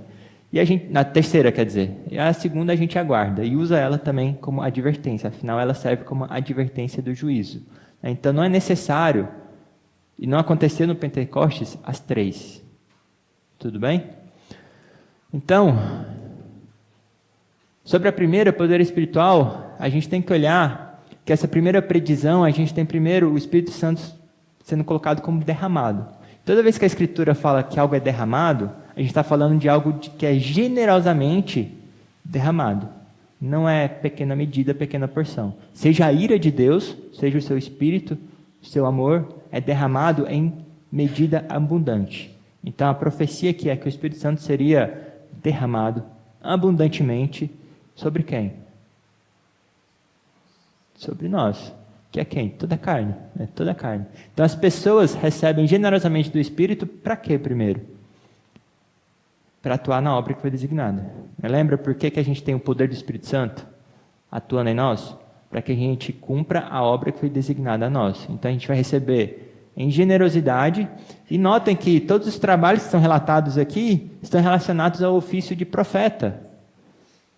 Na terceira, quer dizer. E a segunda a gente aguarda e usa ela também como advertência. Afinal, ela serve como advertência do juízo. Então não é necessário. E não aconteceu no Pentecostes as 3. Tudo bem? Então, sobre a primeira, poder espiritual, a gente tem que olhar que essa primeira predição, a gente tem primeiro o Espírito Santo sendo colocado como derramado. Toda vez que a Escritura fala que algo é derramado, a gente está falando de algo que é generosamente derramado. Não é pequena medida, pequena porção. Seja a ira de Deus, seja o seu Espírito, o seu amor, é derramado em medida abundante. Então, a profecia aqui é que o Espírito Santo seria derramado abundantemente sobre quem? Sobre nós. Que é quem? Toda a carne. Né? Toda a carne. Então, as pessoas recebem generosamente do Espírito para quê primeiro? Para atuar na obra que foi designada. Lembra por que a gente tem o poder do Espírito Santo atuando em nós? Para que a gente cumpra a obra que foi designada a nós. Então, a gente vai receber em generosidade. E notem que todos os trabalhos que são relatados aqui estão relacionados ao ofício de profeta.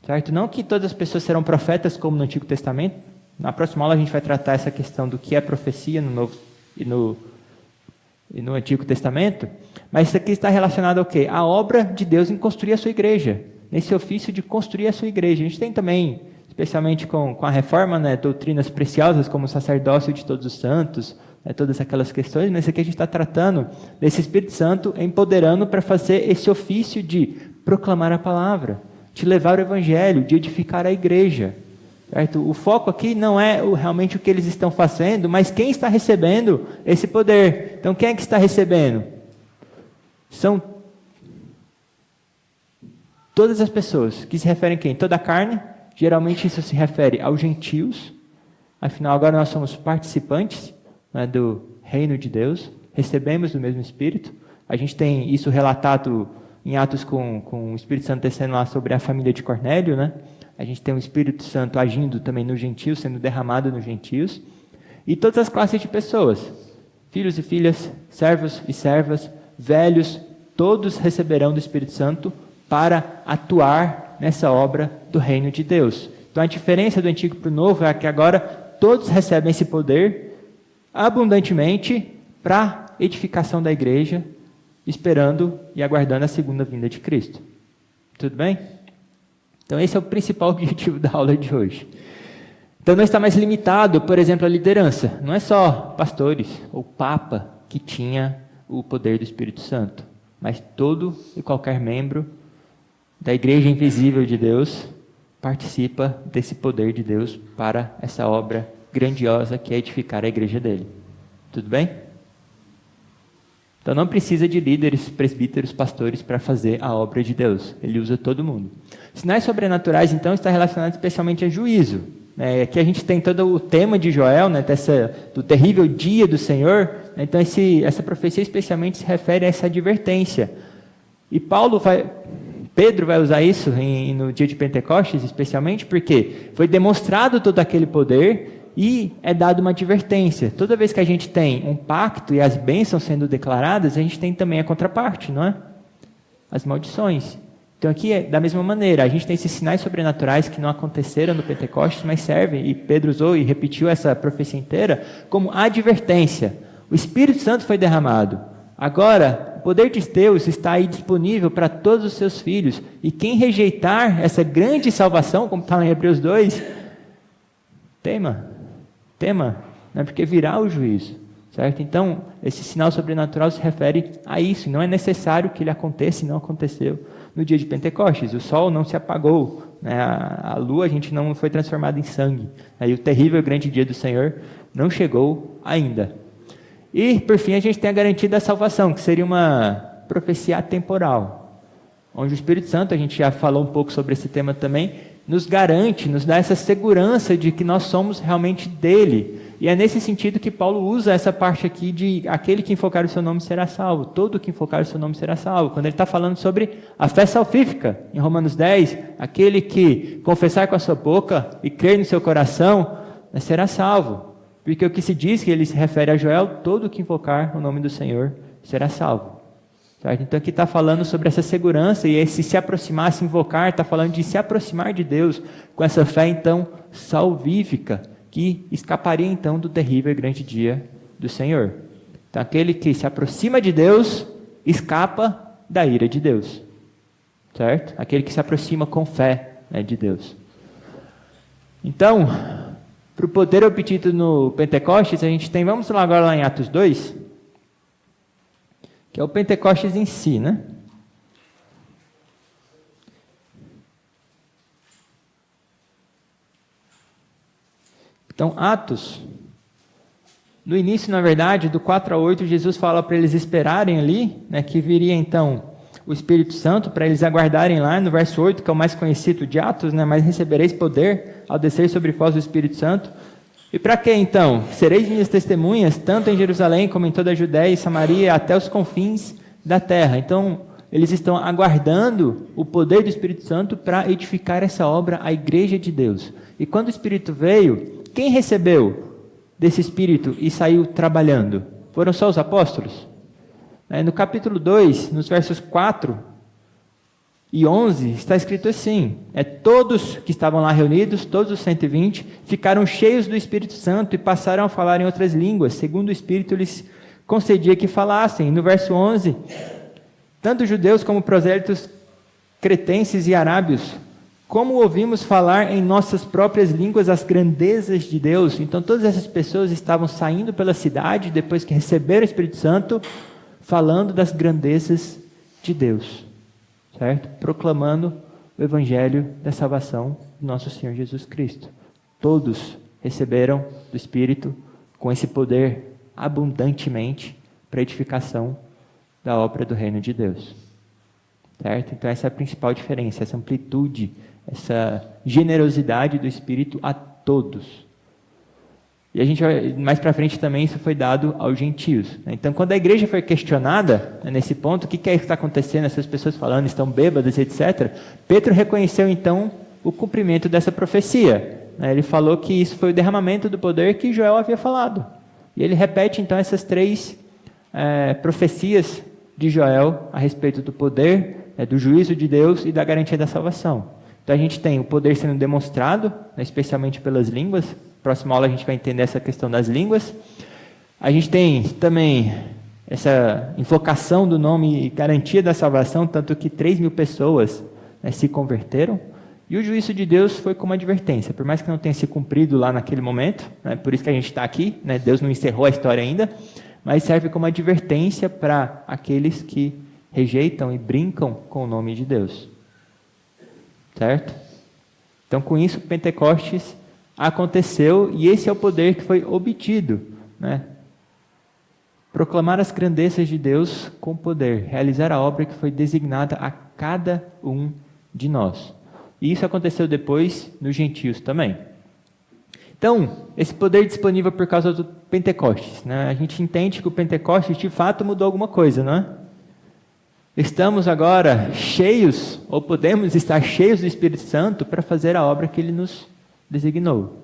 Certo? Não que todas as pessoas serão profetas como no Antigo Testamento. Na próxima aula a gente vai tratar essa questão do que é profecia no Novo e no Antigo Testamento. Mas isso aqui está relacionado ao quê? A obra de Deus em construir a sua igreja. Nesse ofício de construir a sua igreja. A gente tem também, especialmente com a reforma, né, doutrinas preciosas como o sacerdócio de todos os santos, todas aquelas questões, mas aqui a gente está tratando desse Espírito Santo empoderando para fazer esse ofício de proclamar a palavra, de levar o evangelho, de edificar a igreja. Certo? O foco aqui não é realmente o que eles estão fazendo, mas quem está recebendo esse poder. Então, quem é que está recebendo? São todas as pessoas, que se referem a quem? Toda a carne. Geralmente isso se refere aos gentios. Afinal, agora nós somos participantes, né, do reino de Deus, recebemos do mesmo Espírito. A gente tem isso relatado em Atos com o Espírito Santo descendo lá sobre a família de Cornélio, né? A gente tem o Espírito Santo agindo também nos gentios, sendo derramado nos gentios. E todas as classes de pessoas, filhos e filhas, servos e servas, velhos, todos receberão do Espírito Santo para atuar nessa obra do reino de Deus. Então a diferença do antigo para o novo é que agora todos recebem esse poder abundantemente para edificação da igreja, esperando e aguardando a segunda vinda de Cristo. Tudo bem? Então esse é o principal objetivo da aula de hoje. Então não está mais limitado, por exemplo, à liderança. Não é só pastores ou papa que tinha o poder do Espírito Santo, mas todo e qualquer membro da igreja invisível de Deus participa desse poder de Deus para essa obra grandiosa que é edificar a igreja dele. Tudo bem? Então não precisa de líderes, presbíteros, pastores para fazer a obra de Deus. Ele usa todo mundo. Sinais sobrenaturais, então, está relacionado especialmente a juízo. Aqui a gente tem todo o tema de Joel, né, do terrível dia do Senhor. Então essa profecia especialmente se refere a essa advertência. E Pedro vai usar isso no dia de Pentecostes, especialmente porque foi demonstrado todo aquele poder e é dada uma advertência. Toda vez que a gente tem um pacto e as bênçãos sendo declaradas, a gente tem também a contraparte, não é? As maldições. Então aqui é da mesma maneira, a gente tem esses sinais sobrenaturais que não aconteceram no Pentecostes, mas servem, e Pedro usou e repetiu essa profecia inteira, como advertência. O Espírito Santo foi derramado. Agora, o poder de Deus está aí disponível para todos os seus filhos. E quem rejeitar essa grande salvação, como está lá em Hebreus 2, tema, né? Porque virá o juízo. Certo? Então, esse sinal sobrenatural se refere a isso. Não é necessário que ele aconteça e não aconteceu no dia de Pentecostes. O sol não se apagou, né? A lua a gente não foi transformada em sangue. Aí o terrível grande dia do Senhor não chegou ainda. E, por fim, a gente tem a garantia da salvação, que seria uma profecia atemporal, onde o Espírito Santo, a gente já falou um pouco sobre esse tema também, nos garante, nos dá essa segurança de que nós somos realmente dele. E é nesse sentido que Paulo usa essa parte aqui de aquele que invocar o seu nome será salvo, todo que invocar o seu nome será salvo. Quando ele está falando sobre a fé salvífica, em Romanos 10, aquele que confessar com a sua boca e crer no seu coração, será salvo. Porque o que se diz, que ele se refere a Joel, todo que invocar o nome do Senhor será salvo. Certo? Então aqui está falando sobre essa segurança, e esse se aproximar, se invocar, está falando de se aproximar de Deus com essa fé então salvífica, que escaparia então do terrível e grande dia do Senhor. Então aquele que se aproxima de Deus, escapa da ira de Deus. Certo? Aquele que se aproxima com fé, né, de Deus. Então, para o poder obtido no Pentecostes, a gente tem, vamos lá agora lá em Atos 2, que é o Pentecostes em si, né? Então, Atos, no início, na verdade, do 4 a 8, Jesus fala para eles esperarem ali, né, que viria então o Espírito Santo, para eles aguardarem lá, no verso 8, que é o mais conhecido de Atos, né, mas recebereis poder ao descer sobre vós o Espírito Santo. E para que então? Sereis minhas testemunhas, tanto em Jerusalém como em toda a Judéia e Samaria, até os confins da terra. Então, eles estão aguardando o poder do Espírito Santo para edificar essa obra, a igreja de Deus. E quando o Espírito veio, quem recebeu desse Espírito e saiu trabalhando? Foram só os apóstolos? No capítulo 2, nos versos 4 e 11, está escrito assim: todos que estavam lá reunidos, todos os 120, ficaram cheios do Espírito Santo e passaram a falar em outras línguas, segundo o Espírito lhes concedia que falassem. No verso 11, tanto judeus como prosélitos, cretenses e arábios, Como ouvimos falar em nossas próprias línguas as grandezas de Deus? Então todas essas pessoas estavam saindo pela cidade, depois que receberam o Espírito Santo, falando das grandezas de Deus, certo? Proclamando o Evangelho da salvação do nosso Senhor Jesus Cristo. Todos receberam do Espírito com esse poder abundantemente para a edificação da obra do reino de Deus. Certo? Então essa é a principal diferença, essa amplitude, essa generosidade do Espírito a todos. E a gente vai, mais para frente também isso foi dado aos gentios. Então quando a igreja foi questionada nesse ponto, o que é que está acontecendo, essas pessoas falando, estão bêbadas, etc. Pedro reconheceu então o cumprimento dessa profecia. Ele falou que isso foi o derramamento do poder que Joel havia falado. E ele repete então essas três profecias de Joel a respeito do poder, do juízo de Deus e da garantia da salvação. Então a gente tem o poder sendo demonstrado, especialmente pelas línguas. Próxima aula a gente vai entender essa questão das línguas. A gente tem também essa invocação do nome e garantia da salvação, tanto que 3.000 pessoas se converteram. E o juízo de Deus foi como advertência, por mais que não tenha se cumprido lá naquele momento, por isso que a gente está aqui, Deus não encerrou a história ainda, mas serve como advertência para aqueles que rejeitam e brincam com o nome de Deus. Certo? Então, com isso, Pentecostes aconteceu e esse é o poder que foi obtido. Proclamar as grandezas de Deus com poder, realizar a obra que foi designada a cada um de nós. E isso aconteceu depois nos gentios também. Então, esse poder disponível por causa do Pentecostes. A gente entende que o Pentecostes de fato mudou alguma coisa, não é? Estamos agora cheios, ou podemos estar cheios do Espírito Santo para fazer a obra que Ele nos designou.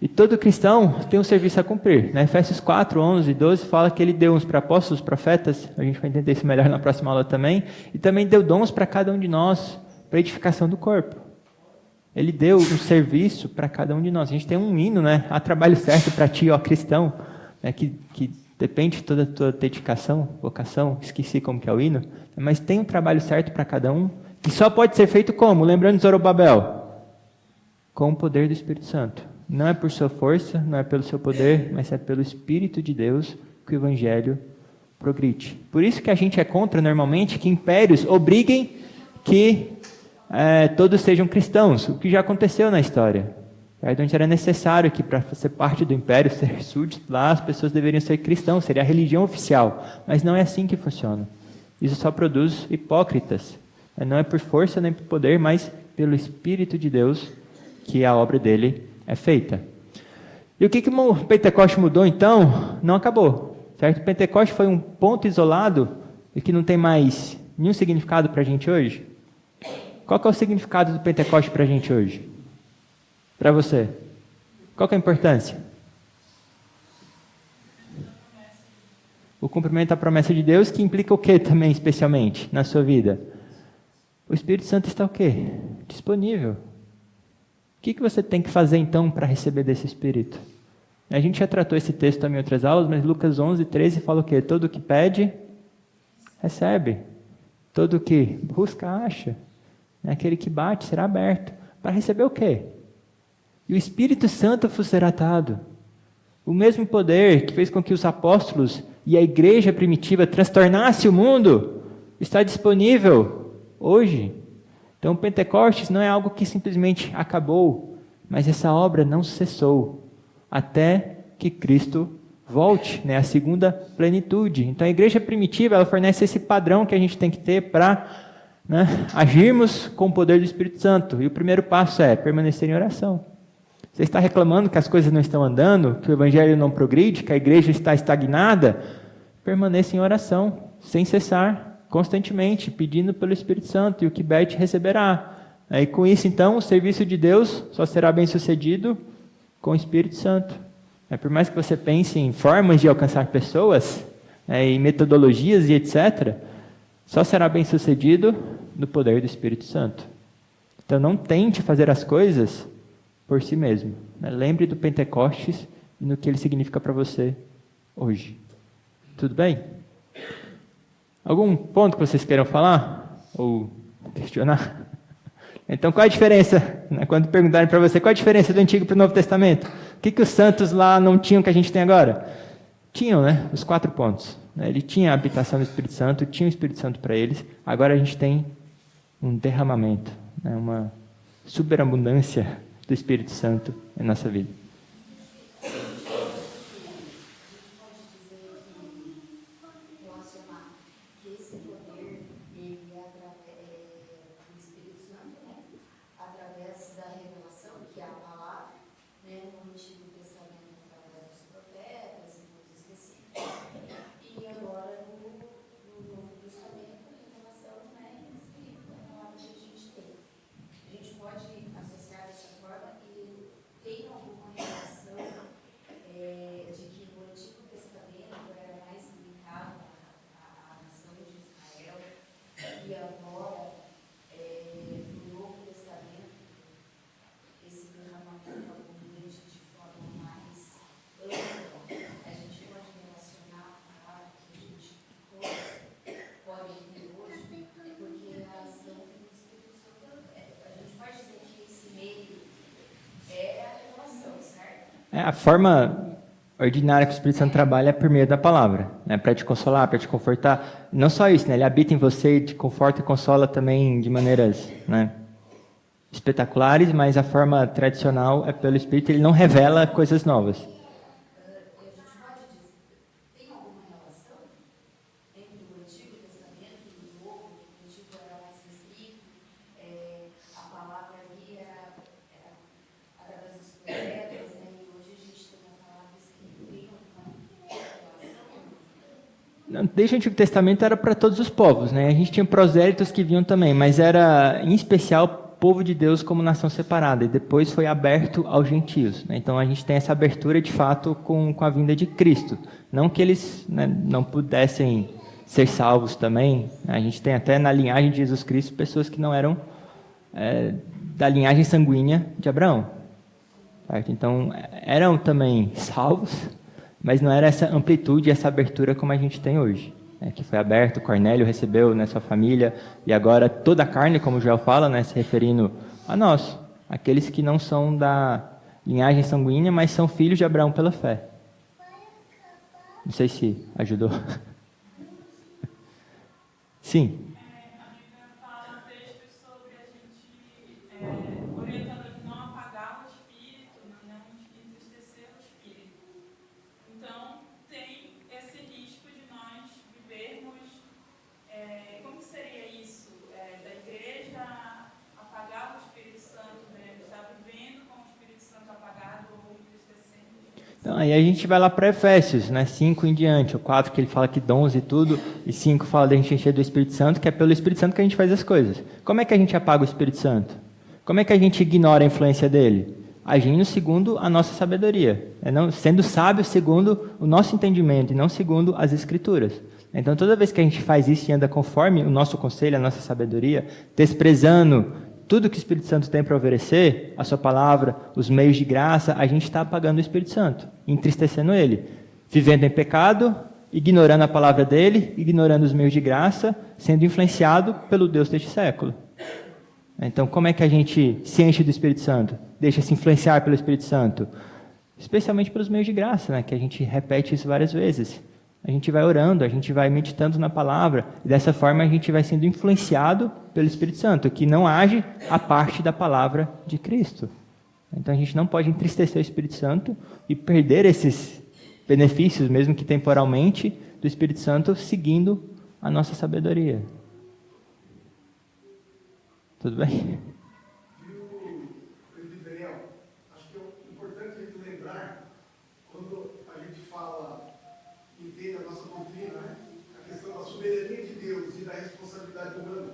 E todo cristão tem um serviço a cumprir. Efésios 4, 11 e 12 fala que Ele deu uns para apóstolos, profetas, a gente vai entender isso melhor na próxima aula também, e também deu dons para cada um de nós, para a edificação do corpo. Ele deu um serviço para cada um de nós. A gente tem um hino, há trabalho certo para ti, ó cristão, que depende de toda a tua dedicação, vocação, esqueci como que é o hino, mas tem um trabalho certo para cada um, que só pode ser feito como? Lembrando de Zorobabel, com o poder do Espírito Santo. Não é por sua força, não é pelo seu poder, mas é pelo Espírito de Deus que o Evangelho progride. Por isso que a gente é contra, normalmente, que impérios obriguem que todos sejam cristãos, o que já aconteceu na história. Então era necessário que para ser parte do império, ser súdito lá, as pessoas deveriam ser cristãos, seria a religião oficial. Mas não é assim que funciona. Isso só produz hipócritas. Não é por força nem por poder, mas pelo Espírito de Deus que a obra dele é feita. E o que o Pentecoste mudou então? Não acabou. Certo? O Pentecoste foi um ponto isolado e que não tem mais nenhum significado para a gente hoje. Qual que é o significado do Pentecoste para a gente hoje? Para você? Qual que é a importância? O cumprimento da promessa de Deus, que implica o que também, especialmente, na sua vida? O Espírito Santo está o quê? Disponível. O que você tem que fazer, então, para receber desse Espírito? A gente já tratou esse texto também em outras aulas, mas Lucas 11, 13 fala o quê? Todo o que pede, recebe. Todo o que busca, acha. Aquele que bate, será aberto. Para receber o quê? E o Espírito Santo vos será dado. O mesmo poder que fez com que os apóstolos e a igreja primitiva transtornasse o mundo, está disponível hoje. Então o Pentecostes não é algo que simplesmente acabou, mas essa obra não cessou, até que Cristo volte, a segunda plenitude. Então a igreja primitiva, ela fornece esse padrão que a gente tem que ter para agirmos com o poder do Espírito Santo. E o primeiro passo é permanecer em oração. Você está reclamando que as coisas não estão andando, que o Evangelho não progride, que a igreja está estagnada? Permaneça em oração, sem cessar, constantemente, pedindo pelo Espírito Santo, e o que pede receberá. E com isso, então, o serviço de Deus só será bem sucedido com o Espírito Santo. Por mais que você pense em formas de alcançar pessoas, em metodologias e etc., só será bem sucedido no poder do Espírito Santo. Então não tente fazer as coisas por si mesmo. Lembre do Pentecostes e no que ele significa para você hoje. Tudo bem? Algum ponto que vocês queiram falar? Ou questionar? Então, qual a diferença? Quando perguntarem para você, qual a diferença do Antigo para o Novo Testamento? O que os santos lá não tinham que a gente tem agora? Tinham, né? Os 4 pontos. Ele tinha a habitação do Espírito Santo, tinha o Espírito Santo para eles. Agora a gente tem um derramamento, né? Uma superabundância do Espírito Santo em nossa vida. A forma ordinária que o Espírito Santo trabalha é por meio da palavra, né? Para te consolar, para te confortar. Não só isso, né? Ele habita em você, te conforta e consola também de maneiras, né, espetaculares, mas a forma tradicional é pelo Espírito. Ele não revela coisas novas. Desde o Antigo Testamento era para todos os povos, né? A gente tinha prosélitos que vinham também, mas era em especial povo de Deus como nação separada, e depois foi aberto aos gentios, né? Então a gente tem essa abertura de fato com a vinda de Cristo. Não que eles, né, não pudessem ser salvos também, né? A gente tem até na linhagem de Jesus Cristo pessoas que não eram da linhagem sanguínea de Abraão, certo? Então eram também salvos, mas não era essa amplitude, essa abertura como a gente tem hoje, né? Que foi aberto, Cornélio recebeu, né, sua família, e agora toda a carne, como o Joel fala, né, se referindo a nós, aqueles que não são da linhagem sanguínea, mas são filhos de Abraão pela fé. Não sei se ajudou. Sim. Então, aí a gente vai lá para Efésios, né, 5 em diante, o 4 que ele fala que dons e tudo, e 5 fala da gente encher do Espírito Santo, que é pelo Espírito Santo que a gente faz as coisas. Como é que a gente apaga o Espírito Santo? Como é que a gente ignora a influência dele? Agindo segundo a nossa sabedoria, sendo sábio segundo o nosso entendimento e não segundo as Escrituras. Então, toda vez que a gente faz isso e anda conforme o nosso conselho, a nossa sabedoria, desprezando tudo que o Espírito Santo tem para oferecer, a sua palavra, os meios de graça, a gente está apagando o Espírito Santo, entristecendo ele, vivendo em pecado, ignorando a palavra dele, ignorando os meios de graça, sendo influenciado pelo Deus deste século. Então, como é que a gente se enche do Espírito Santo? Deixa-se influenciar pelo Espírito Santo? Especialmente pelos meios de graça, né? Que a gente repete isso várias vezes. A gente vai orando, a gente vai meditando na palavra, e dessa forma a gente vai sendo influenciado pelo Espírito Santo, que não age a parte da palavra de Cristo. Então a gente não pode entristecer o Espírito Santo e perder esses benefícios, mesmo que temporalmente, do Espírito Santo, seguindo a nossa sabedoria. Tudo bem? Acho que é importante a gente lembrar, quando a gente fala, entende a nossa doutrina, né? A questão da soberania de Deus e da responsabilidade humana.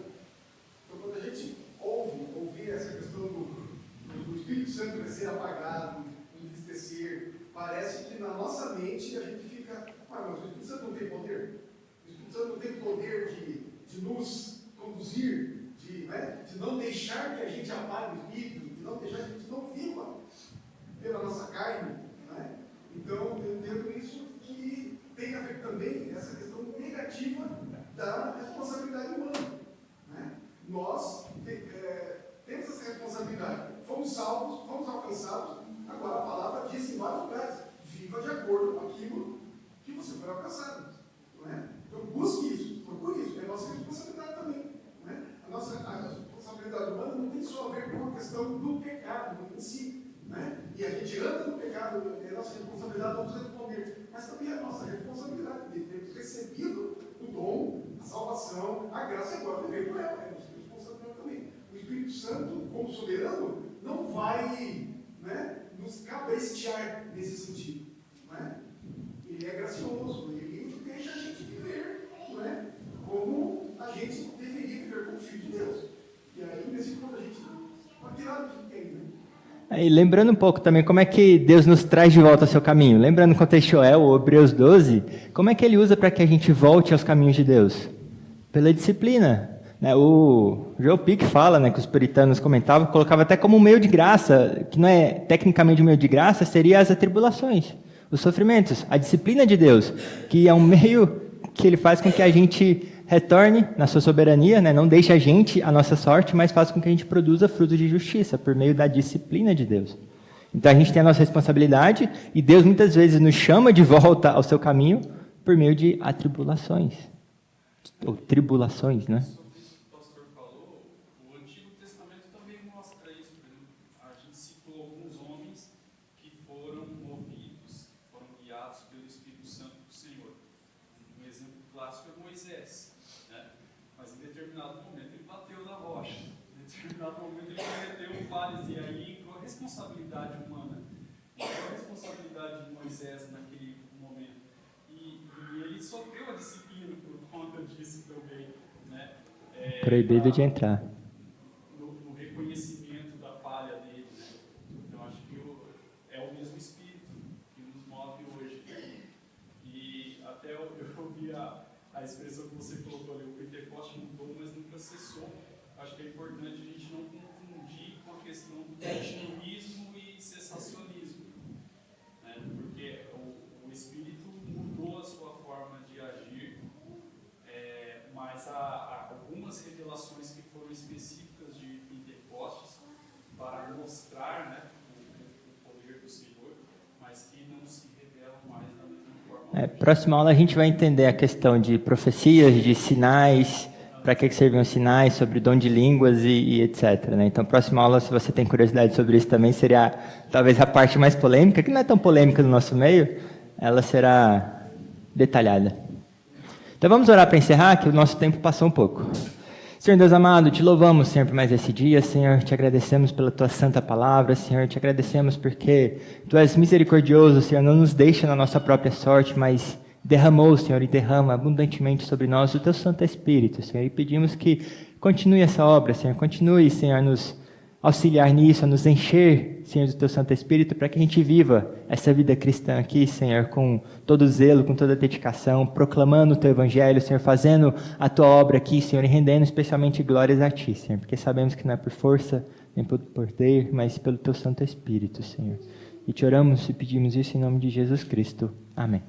Então, quando a gente ouvir essa questão do Espírito Santo ser apagado, entristecer, parece que na nossa mente a gente fica, mas o Espírito Santo não tem poder? O Espírito Santo não tem poder de nos conduzir, de não deixar que a gente apague o Espírito, de não deixar que a gente não viva pela nossa carne, né? Então, eu entendo isso que tem a ver também essa questão negativa da responsabilidade humana, né? Nós temos que você foi alcançado. Não é? Então, busque isso, procure isso, é a nossa responsabilidade também. Não é? A responsabilidade humana não tem só a ver com a questão do pecado em si. Né? E a gente anda no pecado, é nossa responsabilidade, vamos responder. Mas também é nossa responsabilidade de ter recebido o dom, a salvação, a graça, e agora viver por ela. É nossa responsabilidade também. O Espírito Santo, como soberano, não vai, né, nos cabrestear nesse sentido. Né? Ele é gracioso, ele deixa a gente viver, não é? Como a gente deveria viver como filho de Deus. E aí, nesse ponto, a gente, para que lado que tem, né? E lembrando um pouco também como é que Deus nos traz de volta ao seu caminho. Lembrando o contexto de Joel, ou Hebreus 12, como é que ele usa para que a gente volte aos caminhos de Deus? Pela disciplina. Né? O Joel Pick fala, né, que os puritanos comentavam, colocava até como um meio de graça, que não é tecnicamente um meio de graça, seria as atribulações, os sofrimentos, a disciplina de Deus, que é um meio que ele faz com que a gente retorne na sua soberania, né? Não deixe a gente a nossa sorte, mas faz com que a gente produza frutos de justiça por meio da disciplina de Deus. Então a gente tem a nossa responsabilidade e Deus muitas vezes nos chama de volta ao seu caminho por meio de atribulações, ou tribulações, né? Sobre isso que o pastor falou, o Antigo Testamento também mostra isso. A gente citou alguns homens que foram movidos, foram guiados pelo Espírito Santo do Senhor. Um exemplo clássico é Moisés. Mas em determinado momento ele bateu na rocha, em determinado momento ele cometeu falhas, e aí entrou a responsabilidade humana, entrou a responsabilidade de Moisés naquele momento. E ele sofreu a disciplina por conta disso também. Né? Proibido de entrar. No reconhecimento da falha dele. Né? Então acho que é o mesmo Espírito que nos move hoje. E até eu ouvi a expressão que você colocou ali, o Pentecoste mudou, mas nunca cessou. Acho que é importante a gente não confundir com a questão do continuismo e cessacionismo. Né? Porque o Espírito mudou a sua forma de agir, mas há algumas revelações que foram específicas de Pentecostes para mostrar, né, o poder do Senhor, mas que não se revelam mais da mesma forma. Próxima aula a gente vai entender a questão de profecias, de sinais, para que serviam os sinais, sobre o dom de línguas e etc. Né? Então, próxima aula, se você tem curiosidade sobre isso também, seria talvez a parte mais polêmica, que não é tão polêmica no nosso meio, ela será detalhada. Então vamos orar para encerrar, que o nosso tempo passou um pouco. Senhor Deus amado, te louvamos, Senhor, por mais esse dia, Senhor, te agradecemos pela tua santa palavra, Senhor, te agradecemos porque tu és misericordioso, Senhor, não nos deixa na nossa própria sorte, mas derramou, Senhor, e derrama abundantemente sobre nós o teu Santo Espírito, Senhor, e pedimos que continue essa obra, Senhor, continue, Senhor, a nos auxiliar nisso, a nos encher, Senhor, do teu Santo Espírito, para que a gente viva essa vida cristã aqui, Senhor, com todo zelo, com toda dedicação, proclamando o teu Evangelho, Senhor, fazendo a tua obra aqui, Senhor, e rendendo especialmente glórias a ti, Senhor, porque sabemos que não é por força, nem por poder, mas pelo teu Santo Espírito, Senhor. E te oramos e pedimos isso em nome de Jesus Cristo. Amém.